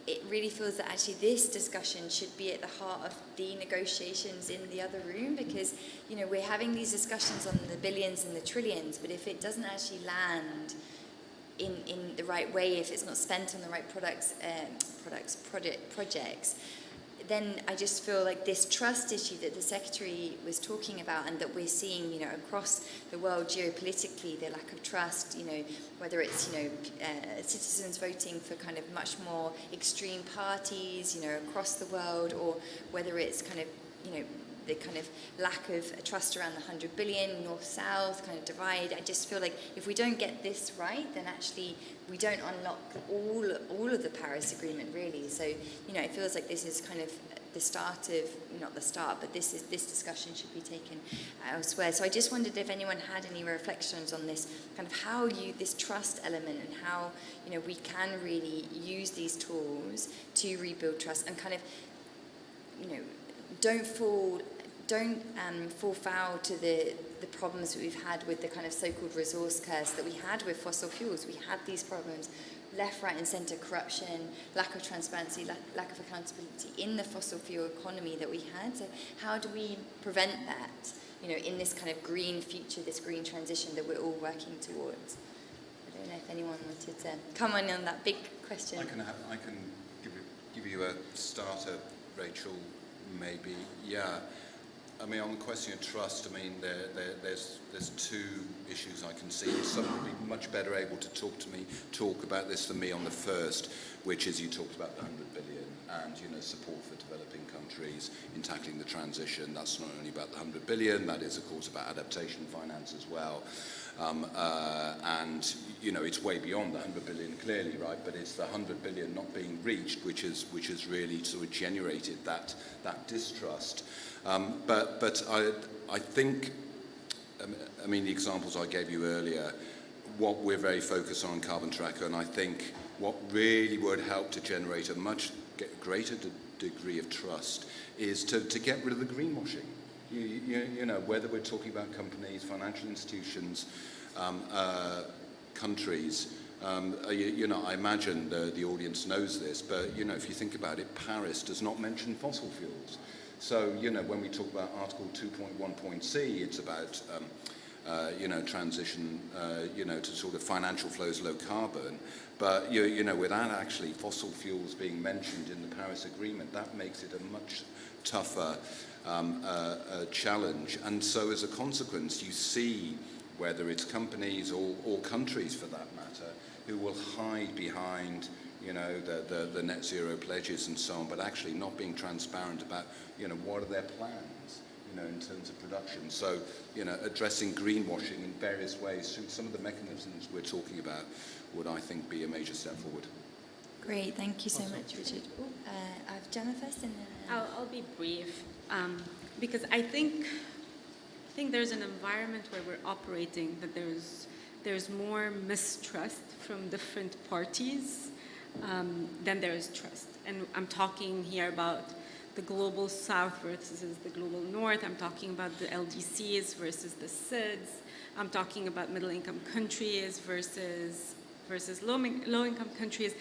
it really feels that actually this discussion should be at the heart of the negotiations in the other room, because we're having these discussions on the billions and the trillions, but if it doesn't actually land in the right way, if it's not spent on the right projects, then I just feel like this trust issue that the Secretary was talking about, and that we're seeing, across the world geopolitically, the lack of trust, whether it's, citizens voting for kind of much more extreme parties, across the world, or whether it's kind of, the kind of lack of trust around the 100 billion, north-south kind of divide. I just feel like if we don't get this right, then actually we don't unlock all of the Paris Agreement, really. So, you know, it feels like this is kind of the start of, not the start, but this discussion should be taken elsewhere. So I just wondered if anyone had any reflections on this, kind of how this trust element and how, you know, we can really use these tools to rebuild trust and kind of, you know, don't fall foul to the problems that we've had with the kind of so-called resource curse that we had with fossil fuels. We had these problems, left, right and centre corruption, lack of transparency, lack of accountability in the fossil fuel economy that we had. So how do we prevent that, you know, in this kind of green future, this green transition that we're all working towards? I don't know if anyone wanted to come on that big question. I can give you a starter, Rachel, maybe. Yeah. I mean, on the question of trust, I mean, there's two issues I can see. Someone would be much better able to talk about this than me on the first, which is you talked about the 100 billion and, you know, support for developing countries in tackling the transition. That's not only about the 100 billion, that is, of course, about adaptation finance as well. And, you know, it's way beyond the 100 billion clearly, right? But it's the 100 billion not being reached, which has really sort of generated that distrust. But I think, I mean, the examples I gave you earlier, what we're very focused on Carbon Tracker, and I think what really would help to generate a much greater degree of trust is to get rid of the greenwashing. You know, whether we're talking about companies, financial institutions, countries, you know, I imagine the audience knows this, but, you know, if you think about it, Paris does not mention fossil fuels. So, you know, when we talk about Article 2.1.c, it's about, you know, transition, you know, to sort of financial flows, low carbon. But, you know, without actually fossil fuels being mentioned in the Paris Agreement, that makes it a much tougher challenge. And so as a consequence, you see, whether it's companies or countries for that matter, who will hide behind, you know, the net zero pledges and so on, but actually not being transparent about, you know, what are their plans, you know, in terms of production. So, you know, addressing greenwashing in various ways through some of the mechanisms we're talking about would, I think, be a major step forward. Great, thank you so much, Richard. I have Jenna first, and then I'll be brief, because I think there's an environment where we're operating that there's more mistrust from different parties than there is trust. And I'm talking here about the global south versus the global north. I'm talking about the LDCs versus the SIDS. I'm talking about middle-income countries versus low-income countries.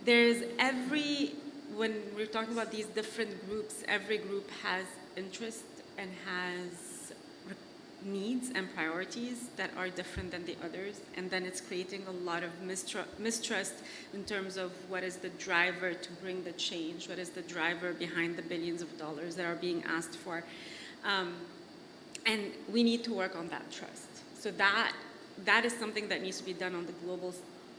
When we're talking about these different groups, every group has interest and has needs and priorities that are different than the others, and then it's creating a lot of mistrust in terms of what is the driver to bring the change, what is the driver behind the billions of dollars that are being asked for, and we need to work on that trust. So that is something that needs to be done on the global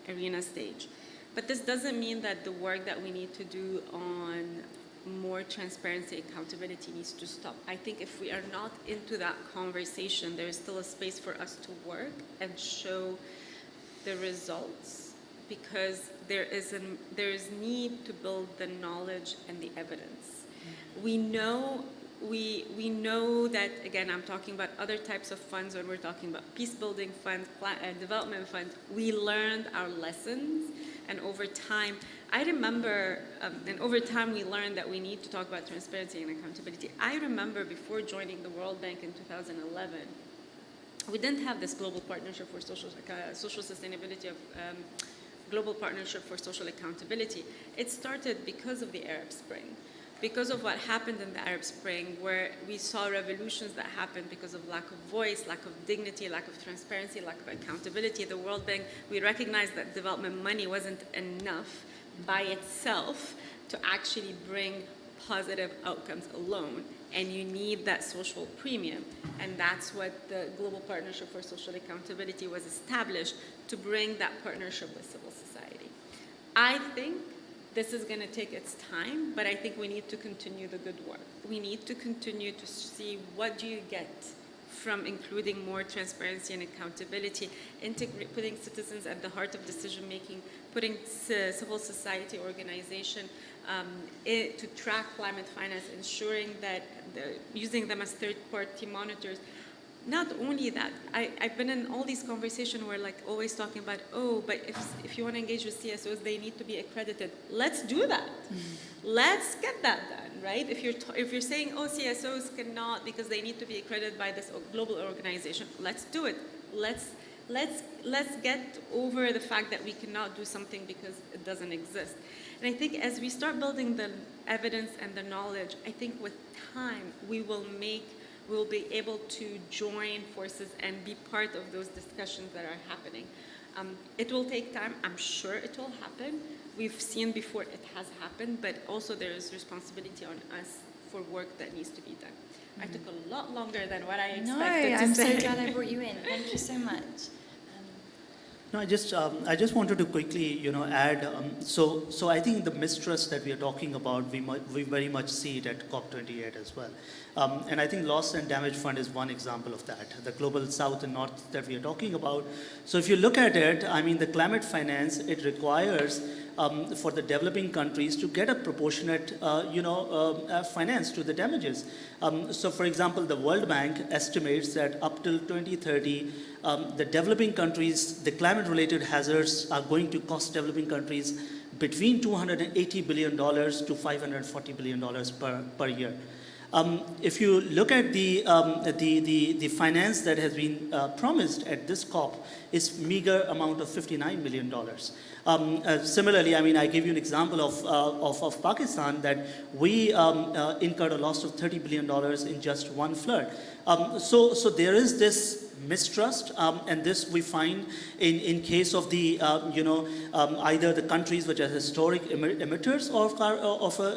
arena stage. But this doesn't mean that the work that we need to do on more transparency, accountability needs to stop. I think if we are not into that conversation, there is still a space for us to work and show the results, because there is need to build the knowledge and the evidence. We know that, again, I'm talking about other types of funds when we're talking about peace building funds, development funds. We learned our lessons, and over time, I remember, and over time we learned that we need to talk about transparency and accountability. I remember before joining the World Bank in 2011, we didn't have this global partnership for social sustainability of global partnership for social accountability. It started because of the Arab Spring, because of what happened in the Arab Spring, where we saw revolutions that happened because of lack of voice, lack of dignity, lack of transparency, lack of accountability. The World Bank, we recognized that development money wasn't enough by itself to actually bring positive outcomes alone, and you need that social premium. And that's what the Global Partnership for Social Accountability was established, to bring that partnership with civil society. I think This is going to take its time, but I think we need to continue the good work. We need to continue to see what do you get from including more transparency and accountability, putting citizens at the heart of decision making, putting civil society organization to track climate finance, ensuring that using them as third-party monitors. Not only that, I've been in all these conversations where like always talking about, oh, but if you want to engage with CSOs, they need to be accredited. Let's do that. Let's get that done, right? If you're saying, oh, CSOs cannot because they need to be accredited by this global organization, let's do it. Let's get over the fact that we cannot do something because it doesn't exist. And I think as we start building the evidence and the knowledge, I think with time we'll be able to join forces and be part of those discussions that are happening. It will take time. I'm sure it will happen. We've seen before it has happened, but also there is responsibility on us for work that needs to be done. I took a lot longer than what I expected to I'm say. so glad I brought you in. Thank you so much. No, I just wanted to quickly, add. So I think the mistrust that we are talking about, we very much see it at COP28 as well. And I think loss and damage fund is one example of that. The global south and north that we are talking about. So if you look at it, I mean, the climate finance, it requires for the developing countries to get a proportionate, finance to the damages. So for example, the World Bank estimates that up till 2030, the developing countries, the climate-related hazards are going to cost developing countries between $280 billion to $540 billion per year. If you look at the finance that has been promised at this COP, is meager amount of $59 million. Similarly, I mean, I give you an example of Pakistan that we incurred a loss of $30 billion in just one flood. So there is this mistrust, and this we find in case of the either the countries which are historic emitters of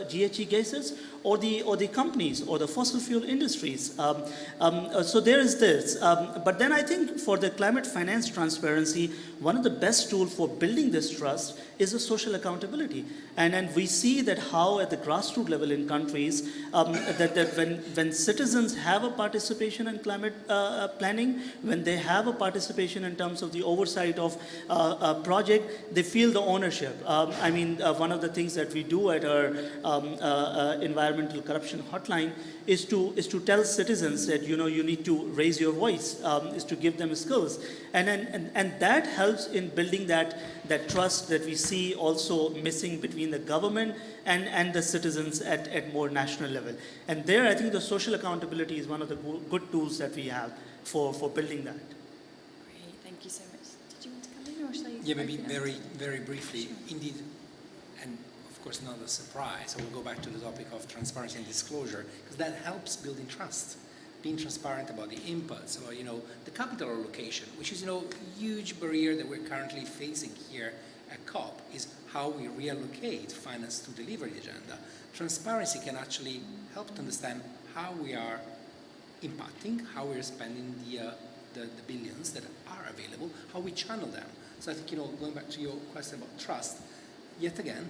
GHG gases, or the companies or the fossil fuel industries. So there is this. But then I think for the climate finance transparency, one of the best tools for building this trust is the social accountability. And we see that how at the grassroots level in countries, that when citizens have a participation in climate planning, when they have a participation in terms of the oversight of a project, they feel the ownership. I mean, one of the things that we do at our environmental corruption hotline is to tell citizens that you need to raise your voice, is to give them skills, and that helps in building that trust that we see also missing between the government and the citizens at more national level. And there, I think the social accountability is one of the good tools that we have for building that. Great, thank you so much. Did you want to come in, or shall I? Yeah, maybe very, very briefly. Sure. Indeed, and of course not a surprise, I will go back to the topic of transparency and disclosure, because that helps building trust. Being transparent about the inputs, about the capital allocation, which is a huge barrier that we're currently facing here at COP, is how we reallocate finance to deliver the agenda. Transparency can actually help to understand how we are impacting, how we're spending the billions that are available, how we channel them. So I think going back to your question about trust, yet again,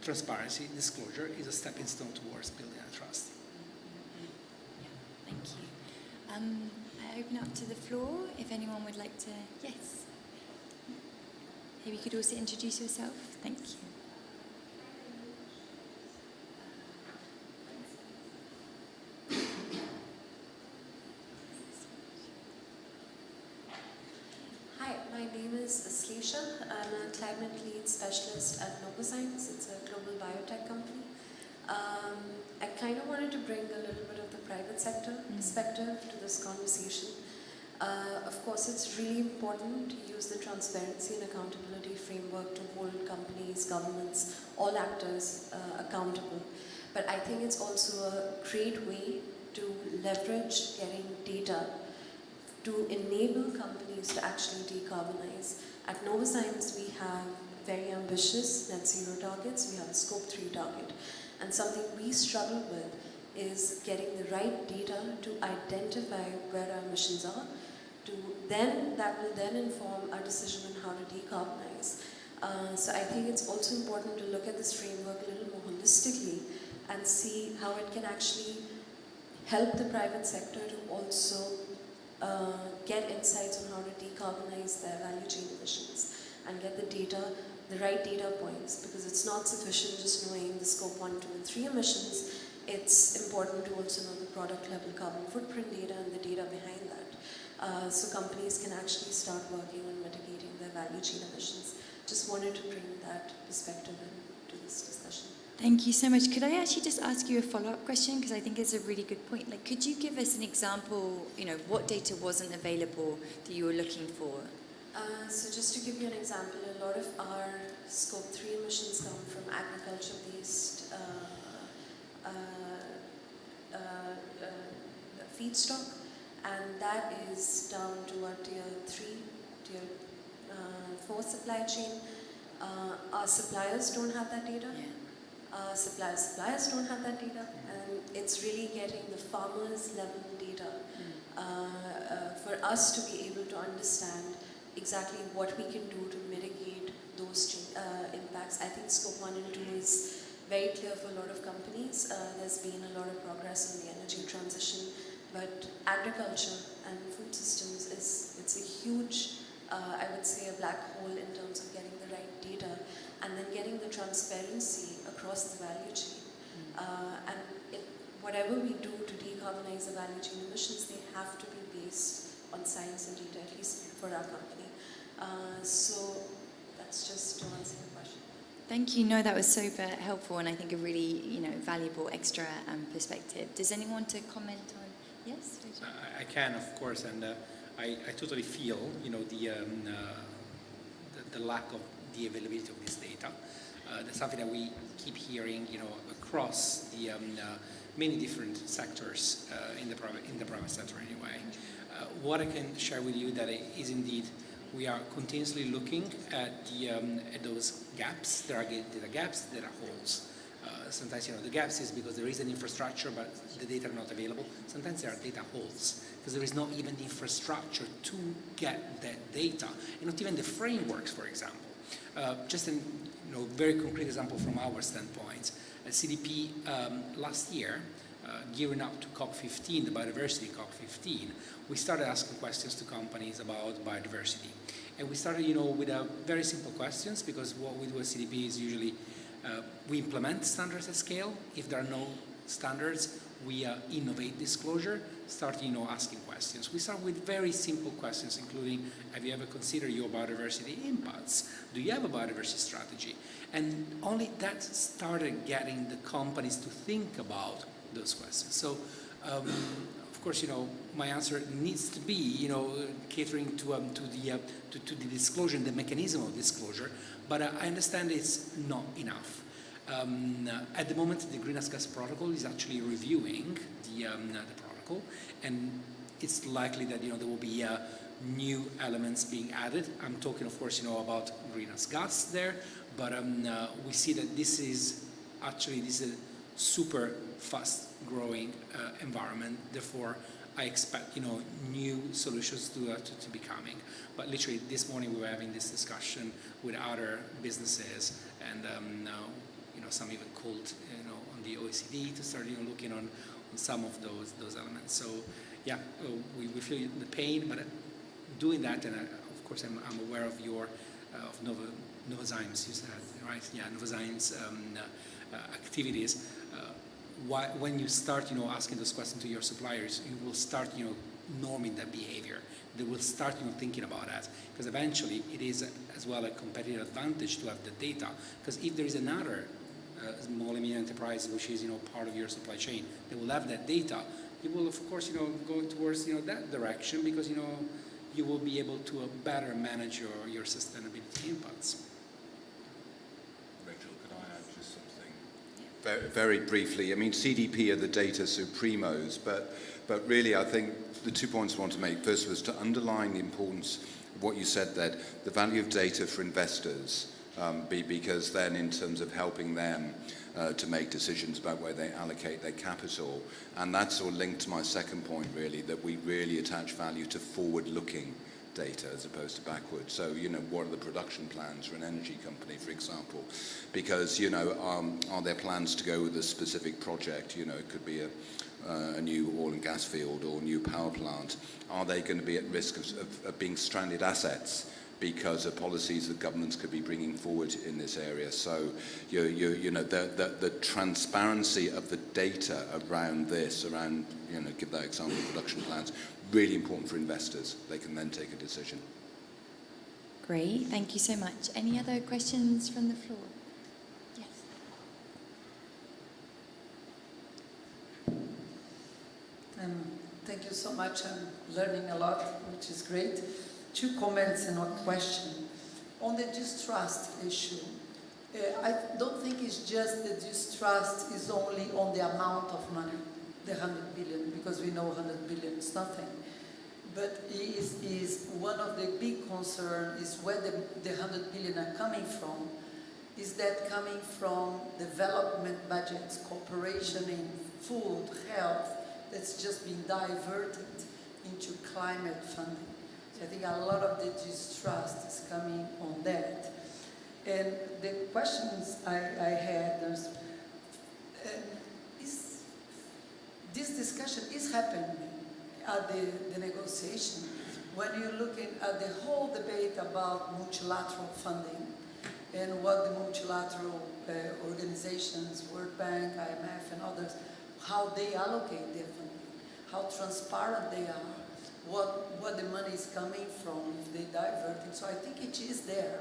transparency, disclosure is a stepping stone towards building that trust. Thank you. I open up to the floor if anyone would like to. Yes. Maybe you could also introduce yourself. Thank you. Hi, my name is Aslisha. I'm a climate lead specialist at Novozymes. It's a global biotech company. I kind of wanted to bring a little bit of the private sector perspective to this conversation. Of course, it's really important to use the transparency and accountability framework to hold companies, governments, all actors accountable. But I think it's also a great way to leverage getting data to enable companies to actually decarbonize. At Novozymes, we have very ambitious net zero targets. We have a scope 3 target. And something we struggle with is getting the right data to identify where our emissions are, that will then inform our decision on how to decarbonize. So I think it's also important to look at this framework a little more holistically and see how it can actually help the private sector to also get insights on how to decarbonize their value chain emissions and get the data, the right data points, because it's not sufficient just knowing the scope 1, 2 and 3 emissions. It's important to also know the product level carbon footprint data and the data behind that. So companies can actually start working on mitigating their value chain emissions. Just wanted to bring that perspective into this discussion. Thank you so much. Could I actually just ask you a follow-up question? Because I think it's a really good point. Like, could you give us an example, what data wasn't available that you were looking for? So just to give you an example, a lot of our scope 3 emissions come from agriculture-based feedstock, and that is down to our tier 3, tier 4 supply chain. Our suppliers don't have that data. Yeah. Suppliers don't have that data, and it's really getting the farmers level data for us to be able to understand exactly what we can do to mitigate those impacts. I think scope 1 and 2 is very clear for a lot of companies. There's been a lot of progress in the energy transition, but agriculture and food systems it's a huge, I would say, a black hole in terms of getting the right data and then getting the transparency across the value chain. And whatever we do to decarbonize the value chain emissions, they have to be based on science and data, at least for our company. So that's just to answer the question. Thank you. No, that was super helpful, and I think a really, valuable extra perspective. Does anyone want to comment on? Yes. I can, of course, and I totally feel, the lack of the availability of this data. That's something that we keep hearing, across the many different sectors in the private sector anyway. What I can share with you that is indeed we are continuously looking at those gaps. There are data gaps, there are holes. Sometimes the gaps is because there is an infrastructure but the data are not available. Sometimes there are data holes because there is not even the infrastructure to get that data, and not even the frameworks, for example. Just a very concrete example from our standpoint. At CDP last year, gearing up to COP15, the biodiversity COP15, we started asking questions to companies about biodiversity. And we started, with very simple questions, because what we do at CDP is usually we implement standards at scale. If there are no standards, we innovate disclosure, start, asking questions. We start with very simple questions, including, have you ever considered your biodiversity impacts? Do you have a biodiversity strategy? And only that started getting the companies to think about those questions. So, of course, my answer needs to be, catering to the disclosure and the mechanism of disclosure, but I understand it's not enough. At the moment, the Greenhouse Gas Protocol is actually reviewing the protocol, and it's likely that there will be new elements being added. I'm talking, of course, about greenhouse gas there, but we see that this is a super fast-growing environment. Therefore, I expect new solutions to be coming. But literally, this morning we were having this discussion with other businesses, and some even called on the OECD to start looking on some of those elements. So yeah, we feel the pain, but doing that, and of course I'm aware of your of Novozymes, you said, right? Yeah, Novozymes activities. When you start asking those questions to your suppliers, you will start norming that behavior. They will start thinking about that, because eventually it is as well a competitive advantage to have the data, because if there is another small and medium enterprise which is part of your supply chain, they will have that data. You will of course go towards that direction, because you will be able to better manage your sustainability impacts. Rachel, could I add just something? Very, very briefly. I mean, CDP are the data supremos, but really I think the 2 points I want to make. First was to underline the importance of what you said, that the value of data for investors, because then in terms of helping them to make decisions about where they allocate their capital. And that's all linked to my second point, really, that we really attach value to forward-looking data as opposed to backwards. So, what are the production plans for an energy company, for example? Because, are there plans to go with a specific project? It could be a new oil and gas field or new power plant. Are they going to be at risk of being stranded assets because of policies that governments could be bringing forward in this area? So, the transparency of the data around this, give that example of production plans, really important for investors. They can then take a decision. Great, thank you so much. Any other questions from the floor? Yes. Thank you so much. I'm learning a lot, which is great. 2 comments and a question. On the distrust issue, I don't think it's just the distrust is only on the amount of money, the 100 billion, because we know 100 billion is nothing. But is one of the big concerns is where the 100 billion are coming from. Is that coming from development budgets, cooperation in food, health, that's just being diverted into climate funding? So I think a lot of the distrust is coming on that. And the questions I had is, this discussion is happening at the negotiation. When you're looking at the whole debate about multilateral funding and what the multilateral organizations, World Bank, IMF and others, how they allocate their funding, how transparent they are, what the money is coming from, if they divert it. So I think it is there.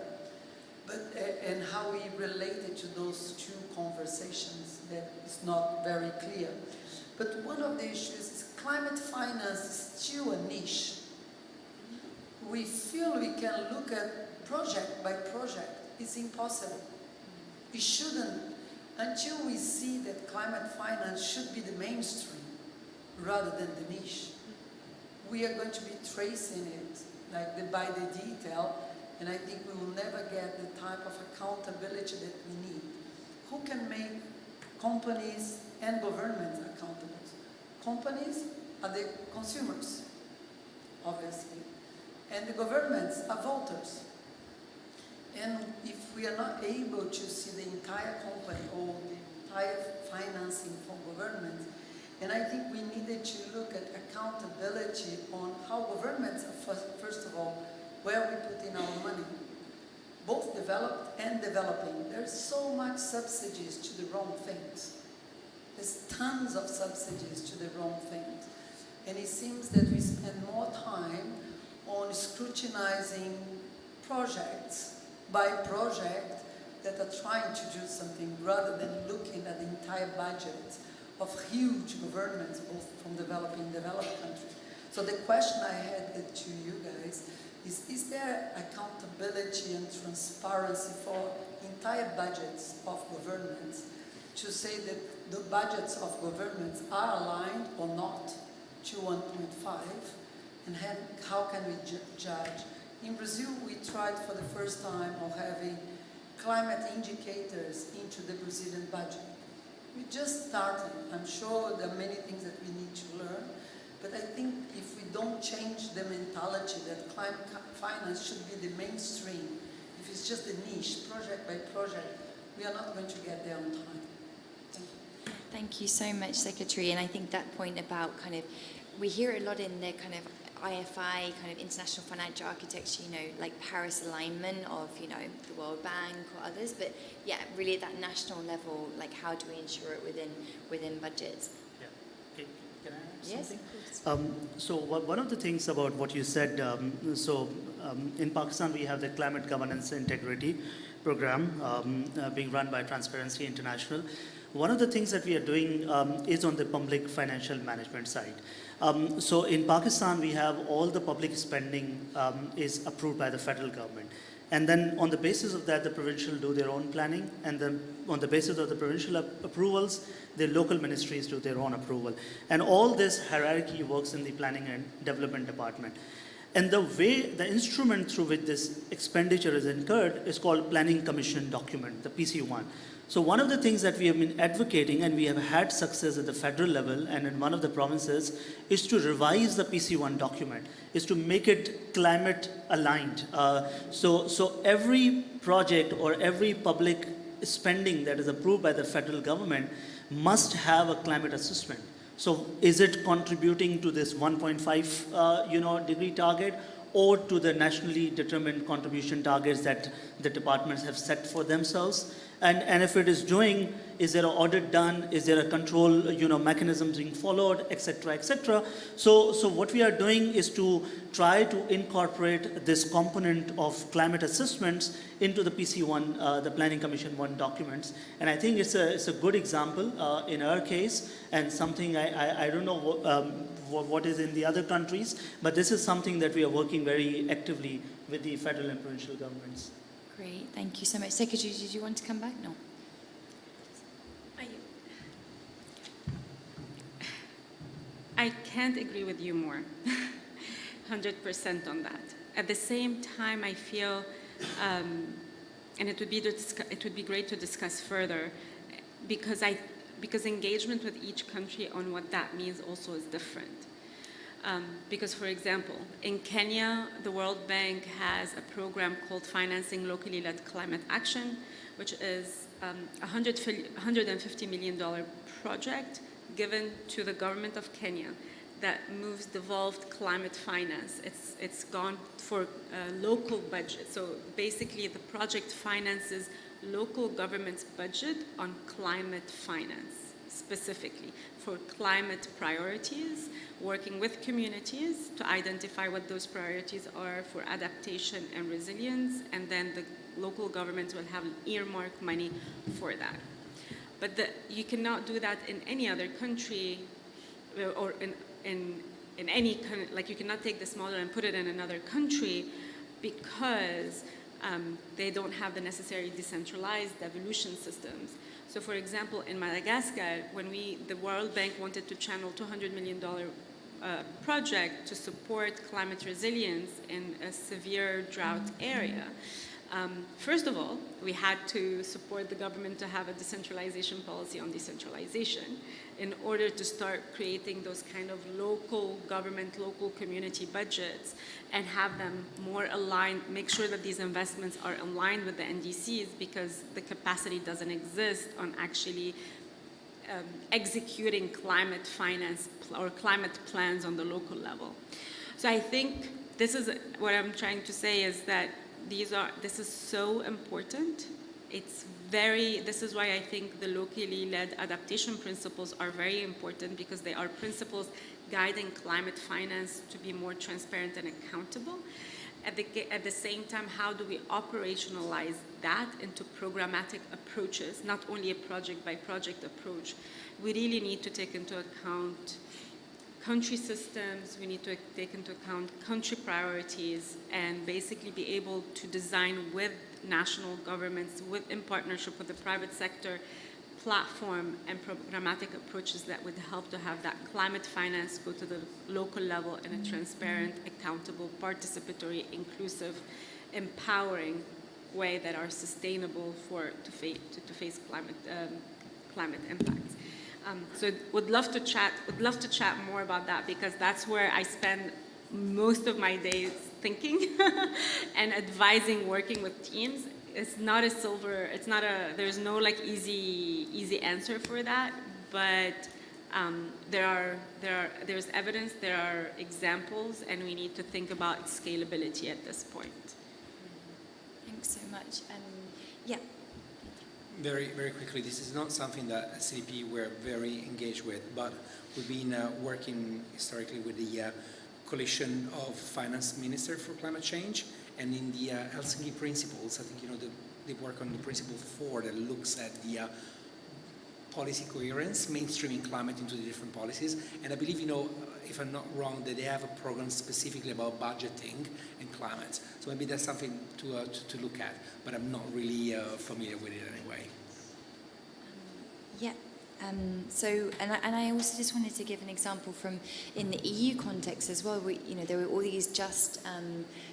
But, and how we relate it to those 2 conversations, that is not very clear. But one of the issues is climate finance is still a niche. We feel we can look at project by project. It's impossible. It shouldn't, until we see that climate finance should be the mainstream rather than the niche. We are going to be tracing it by the detail, and I think we will never get the type of accountability that we need. Who can make companies and governments accountable? Companies are the consumers, obviously, and the governments are voters. And if we are not able to see the entire company or the entire financing from governments, and I think we needed to look at accountability on how governments are, first of all, where we put in our money, both developed and developing. There's so much subsidies to the wrong things. There's tons of subsidies to the wrong things. And it seems that we spend more time on scrutinizing projects by project that are trying to do something rather than looking at the entire budget of huge governments, both from developing and developed countries. So the question I had to you guys is there accountability and transparency for entire budgets of governments to say that the budgets of governments are aligned or not to 1.5, and how can we judge? In Brazil, we tried for the first time of having climate indicators into the Brazilian budget. We're just starting. I'm sure there are many things that we need to learn, but I think if we don't change the mentality that climate finance should be the mainstream, if it's just a niche, project by project, we are not going to get there on time. Thank you. Thank you so much, Secretary. And I think that point about we hear it a lot in the IFI, international financial architecture, like Paris alignment of, the World Bank or others. But yeah, really at that national level, how do we ensure it within budgets? Yeah. Okay. Can I add Yes. something? So one of the things about what you said, in Pakistan we have the Climate Governance Integrity Program being run by Transparency International. One of the things that we are doing is on the public financial management side. So in Pakistan, we have all the public spending is approved by the federal government. And then on the basis of that, the provincial do their own planning. And then on the basis of the provincial approvals, the local ministries do their own approval. And all this hierarchy works in the planning and development department. And the instrument through which this expenditure is incurred is called Planning Commission document, the PC1. So one of the things that we have been advocating, and we have had success at the federal level and in one of the provinces, is to revise the PC1 document, is to make it climate aligned. So every project or every public spending that is approved by the federal government must have a climate assessment. So is it contributing to this 1.5 degree target, or to the nationally determined contribution targets that the departments have set for themselves? And if it is doing, is there an audit done? Is there a control mechanism being followed, et cetera, et cetera? So what we are doing is to try to incorporate this component of climate assessments into the PC1, the Planning Commission 1 documents. And I think it's a good example in our case, and something I don't know what is in the other countries, but this is something that we are working very actively with the federal and provincial governments. Great, thank you so much. Secretary, did you want to come back? No. I can't agree with you more, 100% on that. At the same time, I feel, and it would be great to discuss further, because engagement with each country on what that means also is different. Because, for example, in Kenya, the World Bank has a program called Financing Locally Led Climate Action, which is a $150 million project given to the government of Kenya that moves devolved climate finance. It's gone for a local budget. So basically, the project finances local government's budget on climate finance, specifically for climate priorities, working with communities to identify what those priorities are for adaptation and resilience, and then the local governments will have earmark money for that. But you cannot do that in any other country, or in any kind, like you cannot take this model and put it in another country, because they don't have the necessary decentralized devolution systems. So for example, in Madagascar, when the World Bank wanted to channel $200 million project to support climate resilience in a severe drought area, first of all, we had to support the government to have a decentralization policy on decentralization in order to start creating those kind of local government, local community budgets and have them more aligned, make sure that these investments are aligned with the NDCs, because the capacity doesn't exist on actually executing climate finance or climate plans on the local level. So I think this is what I'm trying to say, is that this is so important. This is why I think the locally led adaptation principles are very important, because they are principles guiding climate finance to be more transparent and accountable. At the same time, how do we operationalize that into programmatic approaches, not only a project by project approach? We really need to take into account country systems, we need to take into account country priorities, and basically be able to design with national governments, in partnership with the private sector, platform and programmatic approaches that would help to have that climate finance go to the local level in a transparent, accountable, participatory, inclusive, empowering way that are sustainable to face climate impacts. So would love to chat more about that, because that's where I spend most of my days thinking and advising, working with teams. There's no like easy answer for that, but there's evidence, there are examples, and we need to think about scalability at this point. Thanks so much. Yeah. Very, very quickly, this is not something that at CDP we're very engaged with, but we've been working historically with the Coalition of Finance Ministers for Climate Change, and in the Helsinki Principles, I think they work on the Principle 4 that looks at the policy coherence, mainstreaming climate into the different policies, and I believe, if I'm not wrong, that they have a program specifically about budgeting and climate. So maybe that's something to look at, but I'm not really familiar with it anyway. Yeah. And I also just wanted to give an example from in the EU context as well. There were all these just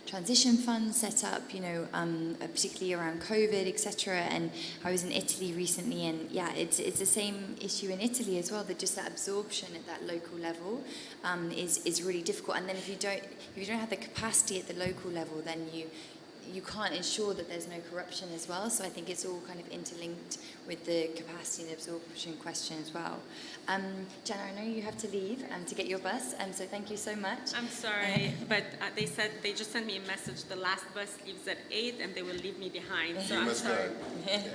transition funds set up, particularly around COVID, etc. And I was in Italy recently, and yeah, it's the same issue in Italy as well. That just that absorption at that local level is really difficult. And then if you don't have the capacity at the local level, then you can't ensure that there's no corruption as well. So I think it's all kind of interlinked with the capacity and absorption question as well. Jenna, I know you have to leave to get your bus, so thank you so much. I'm sorry, but they just sent me a message. The last bus leaves at 8 and they will leave me behind. So I'm sorry.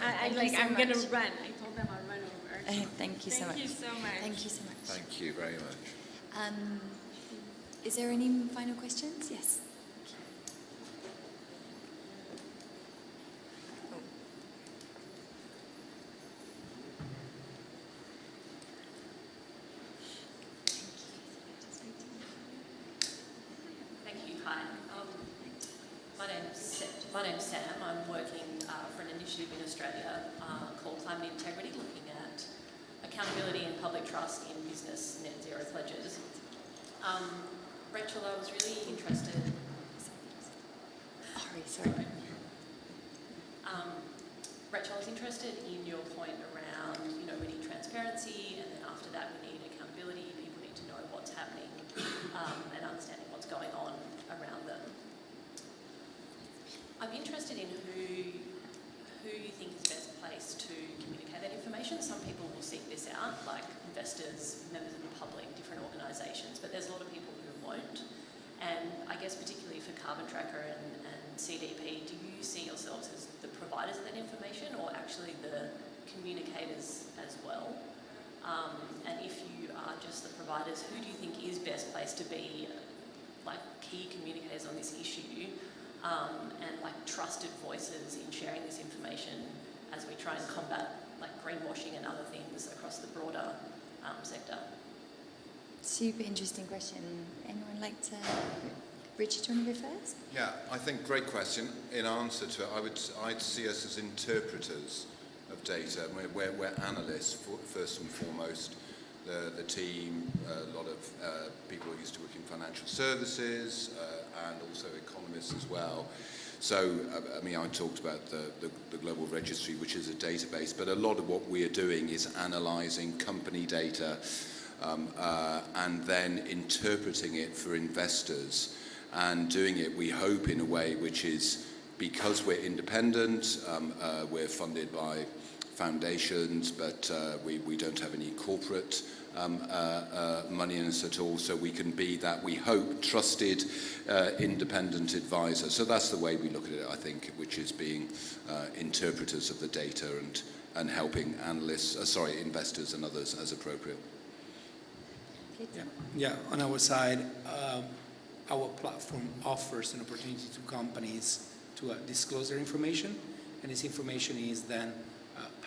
I'm going to run. I told them I'll run over. Thank you so much. Thank you so much. Thank you so much. Thank you very much. Is there any final questions? Yes. My name's Sam. I'm working for an initiative in Australia called Climate Integrity, looking at accountability and public trust in business net zero pledges. Rachel, I was really interested. Sorry. Rachel, I was interested in your point around, we need transparency, and then after that we need accountability. People need to know what's happening and understanding what's going on around them. I'm interested in who you think is best placed to communicate that information. Some people will seek this out, like investors, members of the public, different organisations, but there's a lot of people who won't. And I guess particularly for Carbon Tracker and CDP, do you see yourselves as the providers of that information or actually the communicators as well? And if you are just the providers, who do you think is best placed to be like key communicators on this issue? And like trusted voices in sharing this information as we try and combat like greenwashing and other things across the broader sector. Super interesting question. Anyone like to? Richard, do you want to go first? Yeah, I think great question. In answer to it, I'd see us as interpreters of data. We're analysts first and foremost. The team, a lot of people who used to work in financial services and also economists as well. So, I talked about the global registry, which is a database, but a lot of what we are doing is analysing company data and then interpreting it for investors and doing it, we hope, in a way which is, because we're independent, we're funded by foundations, but we don't have any corporate money in us at all, so we can be that, we hope, trusted independent advisor. So that's the way we look at it, I think, which is being interpreters of the data and helping investors and others as appropriate. Yeah, on our side, our platform offers an opportunity to companies to disclose their information, and this information is then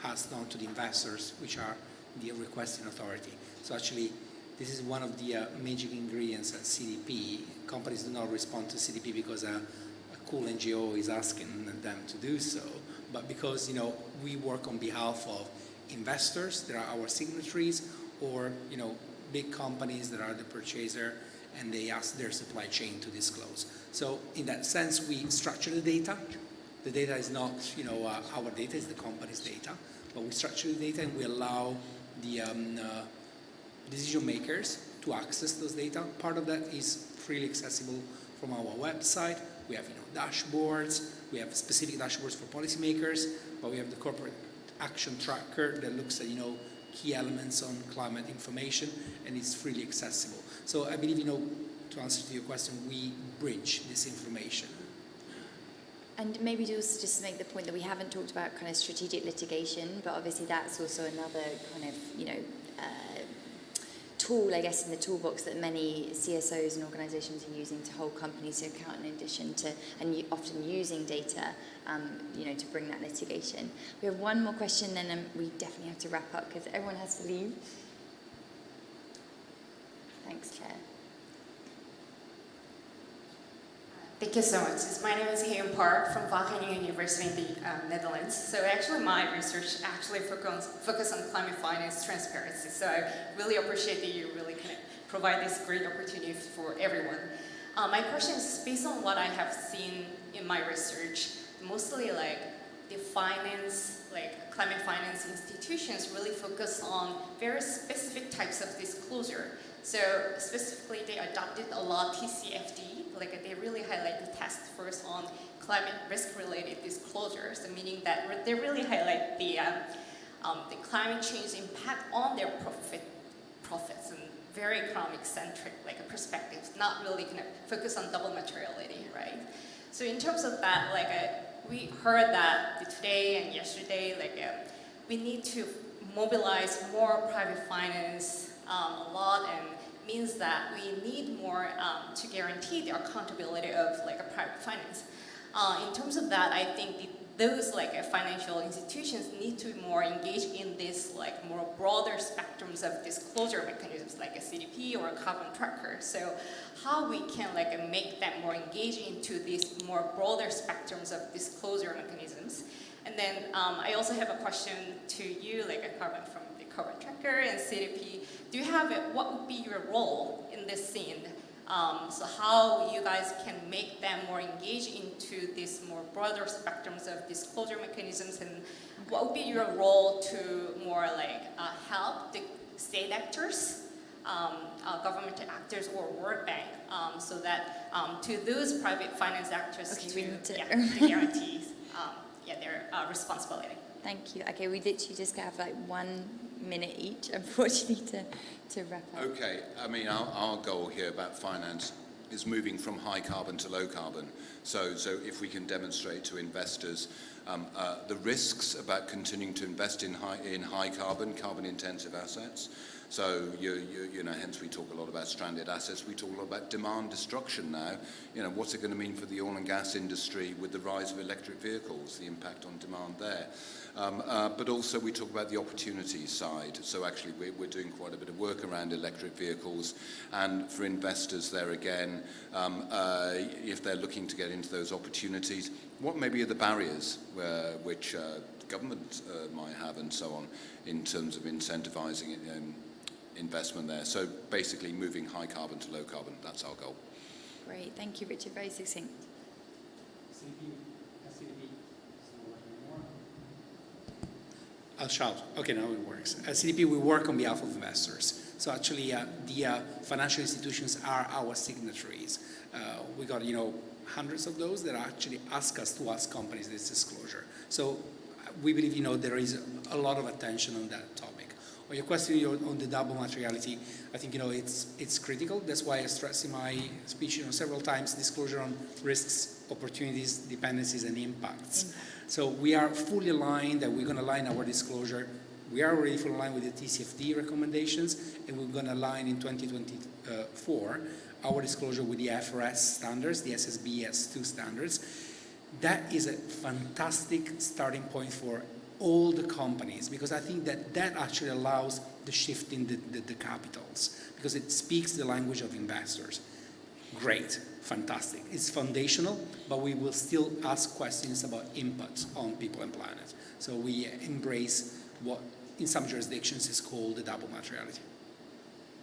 passed on to the investors, which are the requesting authority. So actually, this is one of the magic ingredients at CDP. Companies do not respond to CDP because a cool NGO is asking them to do so, but because we work on behalf of investors that are our signatories, or big companies that are the purchaser, and they ask their supply chain to disclose. So in that sense, we structure the data. The data is not our data, it's the company's data, but we structure the data and we allow the decision makers to access those data. Part of that is freely accessible from our website. We have dashboards, we have specific dashboards for policymakers, but we have the corporate action tracker that looks at key elements on climate information, and it's freely accessible. So I believe to answer to your question, we bridge this information. And maybe also just to make the point that we haven't talked about kind of strategic litigation, but obviously that's also another kind of, tool, I guess, in the toolbox that many CSOs and organisations are using to hold companies to account, in addition to, and often using data, to bring that litigation. We have one more question, then we definitely have to wrap up because everyone has to leave. Thanks, Chair. Thank you so much. My name is Heon Park from Wageningen University in the Netherlands. So actually my research actually focus on climate finance transparency. So I really appreciate that you really kind of provide this great opportunity for everyone. My question is based on what I have seen in my research, mostly like the finance, like climate finance institutions really focus on very specific types of disclosure. So specifically they adopted a lot TCFD, like they really highlight the task force on climate risk related disclosures, meaning that they really highlight the climate change impact on their profits and very economic centric like perspectives, not really kind of focus on double materiality, right? So in terms of that, like we heard that today and yesterday, like we need to mobilize more private finance a lot, and means that we need more to guarantee the accountability of like a private finance. In terms of that, I think those like financial institutions need to be more engaged in this like more broader spectrums of disclosure mechanisms like a CDP or a carbon tracker. So how we can like make them more engaged into these more broader spectrums of disclosure mechanisms. And then I also have a question to you, like a carbon from the carbon tracker and CDP. Do you have what would be your role in this scene? So how you guys can make them more engaged into these more broader spectrums of disclosure mechanisms, and what would be your role to more like help the state actors, government actors or World Bank, so that to those private finance actors to guarantee their responsibility. Thank you. Okay, we literally just have like 1 minute each, unfortunately, to wrap up. Okay, I mean, our goal here about finance is moving from high carbon to low carbon. So if we can demonstrate to investors the risks about continuing to invest in high carbon intensive assets. So you know, hence we talk a lot about stranded assets. We talk a lot about demand destruction now. You know, what's it going to mean for the oil and gas industry with the rise of electric vehicles, the impact on demand there. But also we talk about the opportunity side. So actually we're doing quite a bit of work around electric vehicles, and for investors there again, if they're looking to get into those opportunities, what maybe are the barriers which government might have and so on in terms of incentivizing investment there. So basically moving high carbon to low carbon, that's our goal. Great, thank you, Richard, very succinct. I'll shout. Okay, now it works. At CDP, we work on behalf of investors. So actually, the financial institutions are our signatories. We got, hundreds of those that actually ask us to ask companies this disclosure. So we believe, there is a lot of attention on that topic. On your question on the double materiality, I think, it's critical. That's why I stressed in my speech, several times, disclosure on risks, opportunities, dependencies, and impacts. So we are fully aligned that we're going to align our disclosure. We are already fully aligned with the TCFD recommendations, and we're going to align in 2024 our disclosure with the IFRS standards, the SSB S2 standards. That is a fantastic starting point for all the companies, because I think that actually allows the shift in the capitals, because it speaks the language of investors. Great, fantastic. It's foundational, but we will still ask questions about impacts on people and planet. So we embrace what in some jurisdictions is called the double materiality.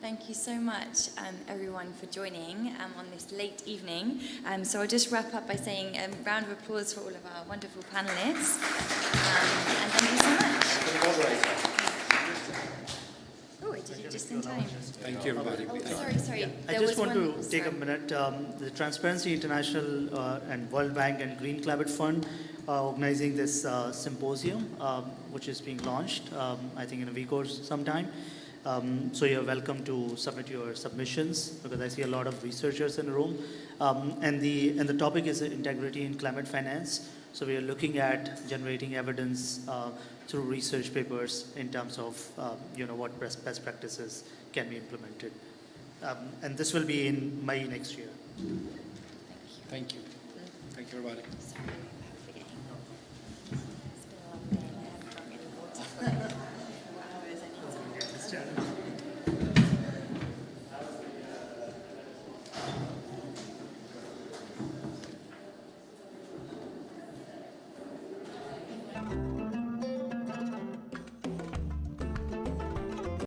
Thank you so much, everyone, for joining on this late evening. So I'll just wrap up by saying a round of applause for all of our wonderful panelists. And thank you so much. Oh, did you just in time? Thank you, everybody. Oh, sorry. I just want to take a minute. The Transparency International and World Bank and Green Climate Fund are organizing this symposium, which is being launched, I think in a week or sometime. So you're welcome to submit your submissions, because I see a lot of researchers in the room. And the topic is integrity in climate finance. So we are looking at generating evidence through research papers in terms of what best practices can be implemented. And this will be in May next year. Thank you. Thank you, everybody. Sorry.